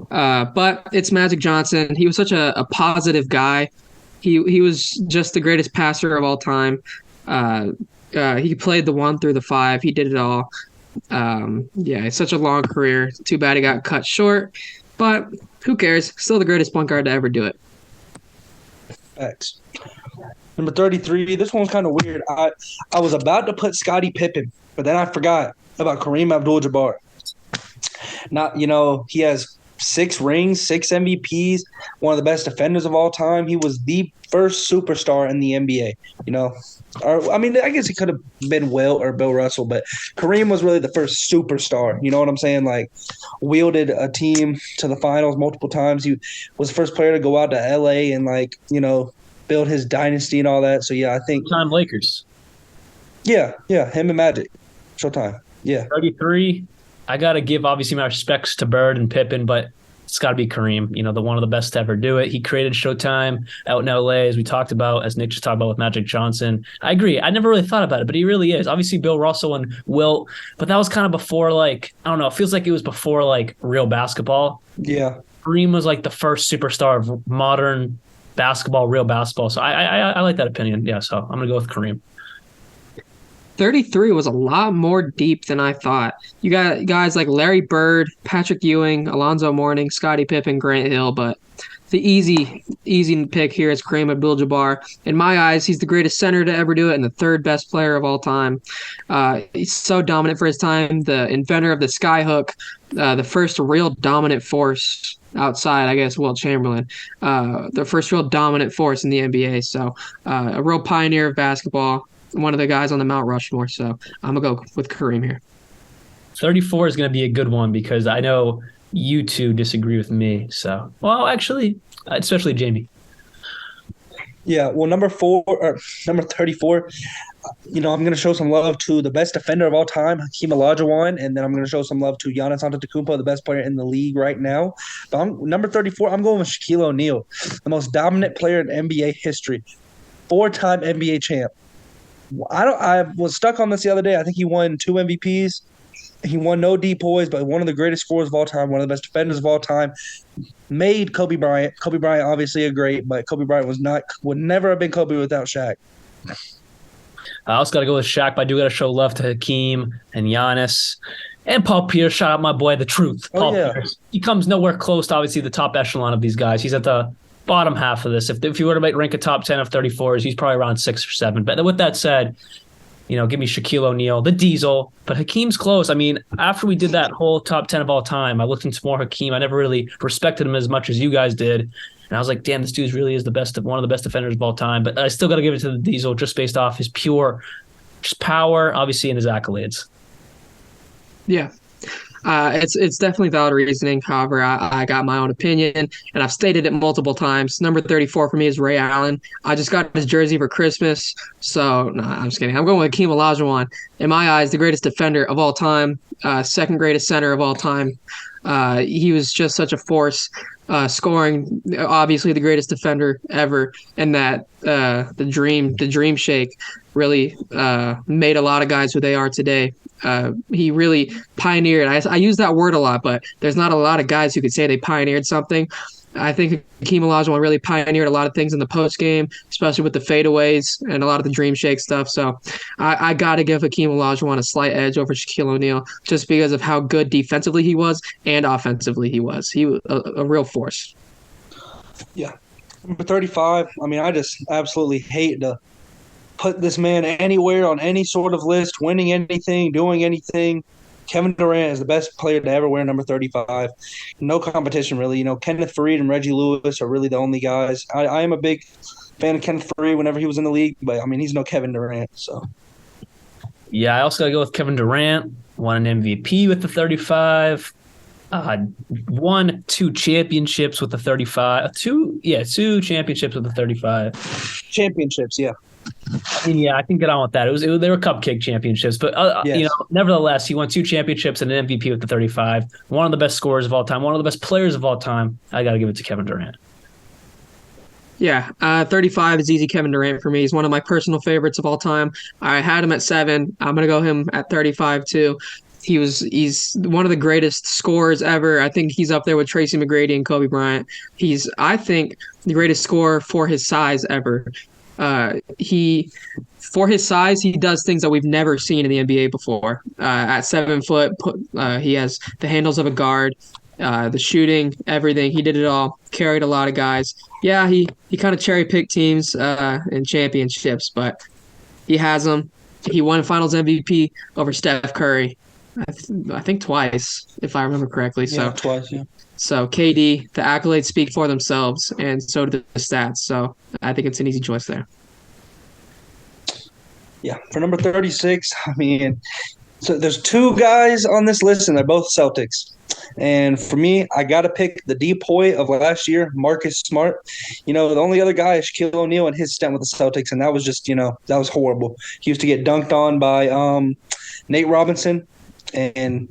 But it's Magic Johnson. He was such a positive guy. He was just the greatest passer of all time. He played the 1 through the 5. He did it all. It's such a long career. Too bad he got cut short, but who cares? Still the greatest point guard to ever do it. Facts. Number 33, this one's kind of weird. I was about to put Scottie Pippen, but then I forgot about Kareem Abdul-Jabbar. He has 6 rings, 6 MVPs, one of the best defenders of all time. He was the first superstar in the NBA, I guess it could have been Will or Bill Russell, but Kareem was really the first superstar. You know what I'm saying? Like, wielded a team to the finals multiple times. He was the first player to go out to LA and, build his dynasty and all that. So, yeah, I think – Showtime Lakers. Yeah, him and Magic. Showtime, yeah. 33, I got to give, obviously, my respects to Bird and Pippen, but it's got to be Kareem, the one of the best to ever do it. He created Showtime out in LA, as we talked about, as Nick just talked about with Magic Johnson. I agree. I never really thought about it, but he really is. Obviously, Bill Russell and Wilt, but that was kind of before, I don't know, it feels like it was before, real basketball. Yeah. Kareem was, the first superstar of modern basketball, real basketball. So I like that opinion. Yeah, so I'm going to go with Kareem. 33 was a lot more deep than I thought. You got guys like Larry Bird, Patrick Ewing, Alonzo Mourning, Scottie Pippen, Grant Hill, but the easy pick here is Kareem Abdul-Jabbar. In my eyes, he's the greatest center to ever do it and the third best player of all time. He's so dominant for his time, the inventor of the skyhook, the first real dominant force outside, I guess, Wilt Chamberlain, the first real dominant force in the NBA. So a real pioneer of basketball. One of the guys on the Mount Rushmore, so I'm going to go with Kareem here. 34 is going to be a good one because I know you two disagree with me. So, well, actually, especially Jamie. Yeah, well, number 34, I'm going to show some love to the best defender of all time, Hakeem Olajuwon, and then I'm going to show some love to Giannis Antetokounmpo, the best player in the league right now. But number 34, I'm going with Shaquille O'Neal, the most dominant player in NBA history, 4-time NBA champ. I was stuck on this the other day. I think he won 2 MVPs. He won no DPOYs, but one of the greatest scorers of all time, one of the best defenders of all time. Made Kobe Bryant. Kobe Bryant, obviously a great, but Kobe Bryant would never have been Kobe without Shaq. I also got to go with Shaq, but I do got to show love to Hakeem and Giannis and Paul Pierce. Shout out my boy, The Truth. Paul Pierce. He comes nowhere close to, obviously, the top echelon of these guys. He's at the bottom half of this. If you were to rank a top 10 of 34s, he's probably around 6 or 7. But with that said, give me Shaquille O'Neal, the Diesel. But Hakeem's close. I mean, after we did that whole top 10 of all time, I looked into more Hakeem. I never really respected him as much as you guys did. And I was like, damn, this dude really is one of the best defenders of all time. But I still got to give it to the Diesel just based off his pure just power, obviously, and his accolades. Yeah. It's definitely valid reasoning. However, I got my own opinion, and I've stated it multiple times. Number 34 for me is Ray Allen. I just got his jersey for Christmas, so no, I'm just kidding. I'm going with Akeem Olajuwon. In my eyes, the greatest defender of all time, second greatest center of all time. He was just such a force, scoring. Obviously, the greatest defender ever, and that the dream shake really made a lot of guys who they are today. He really pioneered. I use that word a lot, but there's not a lot of guys who could say they pioneered something. I think Hakeem Olajuwon really pioneered a lot of things in the post game, especially with the fadeaways and a lot of the dream shake stuff. So I got to give Hakeem Olajuwon a slight edge over Shaquille O'Neal just because of how good defensively he was and offensively he was. He was a real force. Yeah. Number 35, I mean, I just absolutely hate to put this man anywhere on any sort of list, winning anything, doing anything. Kevin Durant is the best player to ever wear number 35. No competition, really. Kenneth Faried and Reggie Lewis are really the only guys. I am a big fan of Kenneth Faried whenever he was in the league, but, I mean, he's no Kevin Durant. So, Yeah, I also got to go with Kevin Durant. Won an MVP with the 35. Won 2 championships with the 35. Two championships with the 35. Championships, yeah. I mean, yeah, I can get on with that. They were cupcake championships, but Yes. nevertheless, he won 2 championships and an MVP with the 35. One of the best scorers of all time, one of the best players of all time. I got to give it to Kevin Durant. Yeah, 35 is easy Kevin Durant for me. He's one of my personal favorites of all time. I had him at 7. I'm going to go him at 35 too. He's one of the greatest scorers ever. I think he's up there with Tracy McGrady and Kobe Bryant. He's, I think, the greatest scorer for his size ever. For his size, he does things that we've never seen in the NBA before. At 7 foot, he has the handles of a guard, the shooting, everything. He did it all. Carried a lot of guys. Yeah, he kind of cherry picked teams in championships, but he has them. He won Finals MVP over Steph Curry. I think twice, if I remember correctly. Yeah, twice, yeah. So KD, the accolades speak for themselves, and so do the stats. So I think it's an easy choice there. Yeah, for number 36, I mean, so there's 2 guys on this list, and they're both Celtics. And for me, I got to pick the depoy of last year, Marcus Smart. The only other guy is Shaquille O'Neal and his stint with the Celtics, and that was just, that was horrible. He used to get dunked on by Nate Robinson and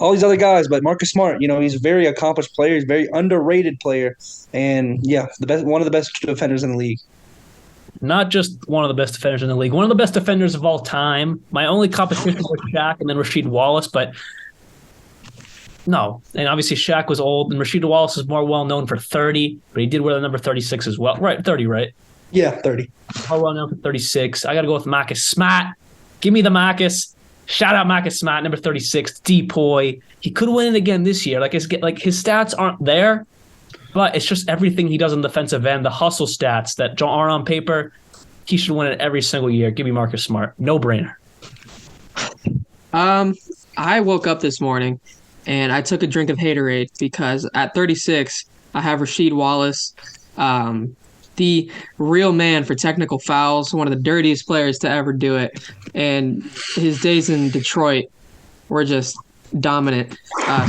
all these other guys, but Marcus Smart, he's a very accomplished player. He's a very underrated player, and yeah, one of the best defenders in the league. Not just one of the best defenders in the league, one of the best defenders of all time. My only competition was Shaq and then Rasheed Wallace, but no. And obviously Shaq was old, and Rasheed Wallace is more well-known for 30, but he did wear the number 36 as well. Right, 30, right? Yeah, 30. More well-known for 36. I got to go with Marcus Smart. Give me the Marcus. Shout out Marcus Smart, number 36, depoy. He could win it again this year. His stats aren't there, but it's just everything he does on the defensive end, the hustle stats that aren't on paper. He should win it every single year. Give me Marcus Smart. No brainer. I woke up this morning and I took a drink of Haterade because at 36, I have Rasheed Wallace, the real man for technical fouls, one of the dirtiest players to ever do it. And his days in Detroit were just dominant.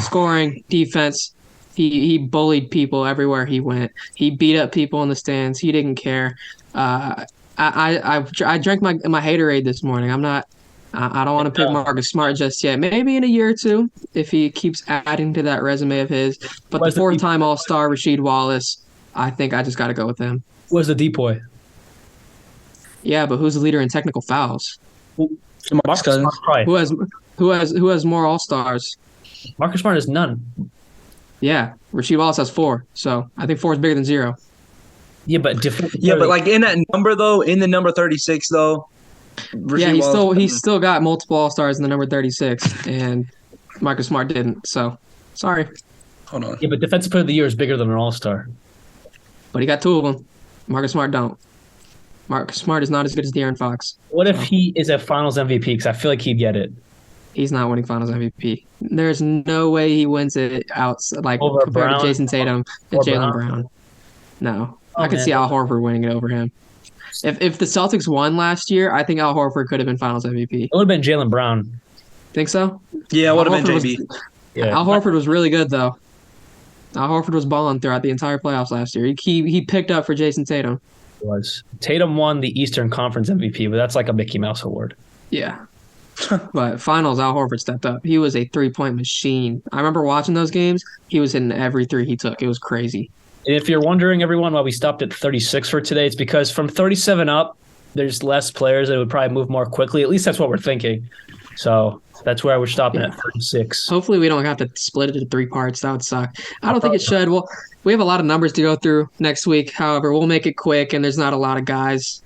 Scoring, defense. He bullied people everywhere he went. He beat up people in the stands. He didn't care. I drank my Haterade this morning. I don't want to pick Marcus Smart just yet. Maybe in a year or 2 if he keeps adding to that resume of his. But the 4-time All-Star Rasheed Wallace, I think I just got to go with him. Where's the depoy? Yeah, but who's the leader in technical fouls? Marcus Smart. Who has more All-Stars? Marcus Smart has none. Yeah, Rasheed Wallace has 4. So I think 4 is bigger than 0. Yeah, but in that number though, in the number 36 though. He's still got multiple All-Stars in the number 36, and Marcus Smart didn't. So sorry. Hold on. Yeah, but Defensive Player of the Year is bigger than an All-Star. But he got 2 of them. Marcus Smart don't. Marcus Smart is not as good as De'Aaron Fox. What if he is a Finals MVP? Because I feel like he'd get it. He's not winning Finals MVP. There's no way he wins it compared to Jason Tatum and Jaylen Brown. No. I could see Al Horford winning it over him. If the Celtics won last year, I think Al Horford could have been Finals MVP. It would have been Jaylen Brown. Think so? Yeah, it would have been JB. Yeah. Al Horford was really good, though. Al Horford was balling throughout the entire playoffs last year. He picked up for Jason Tatum. Was Tatum won the Eastern Conference MVP, but that's like a Mickey Mouse award. Yeah. But finals, Al Horford stepped up. He was a 3-point machine. I remember watching those games. He was hitting every three he took. It was crazy. And if you're wondering, everyone, why we stopped at 36 for today, it's because from 37 up, there's less players that would probably move more quickly. At least that's what we're thinking. So that's where we're stopping at 36. Hopefully we don't have to split it into 3 parts. That would suck. I don't think it should. Well, we have a lot of numbers to go through next week. However, we'll make it quick, and there's not a lot of guys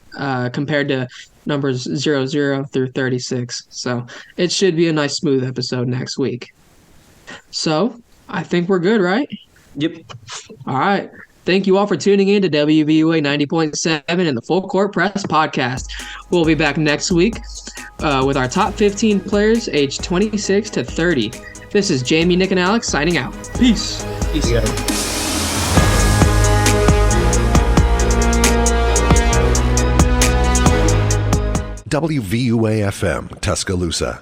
compared to numbers 00 through 36. So it should be a nice, smooth episode next week. So I think we're good, right? Yep. All right. Thank you all for tuning in to WVUA 90.7 and the Full Court Press podcast. We'll be back next week with our top 15 players aged 26 to 30. This is Jamie, Nick, and Alex signing out. Peace. Peace. WVUA FM, Tuscaloosa.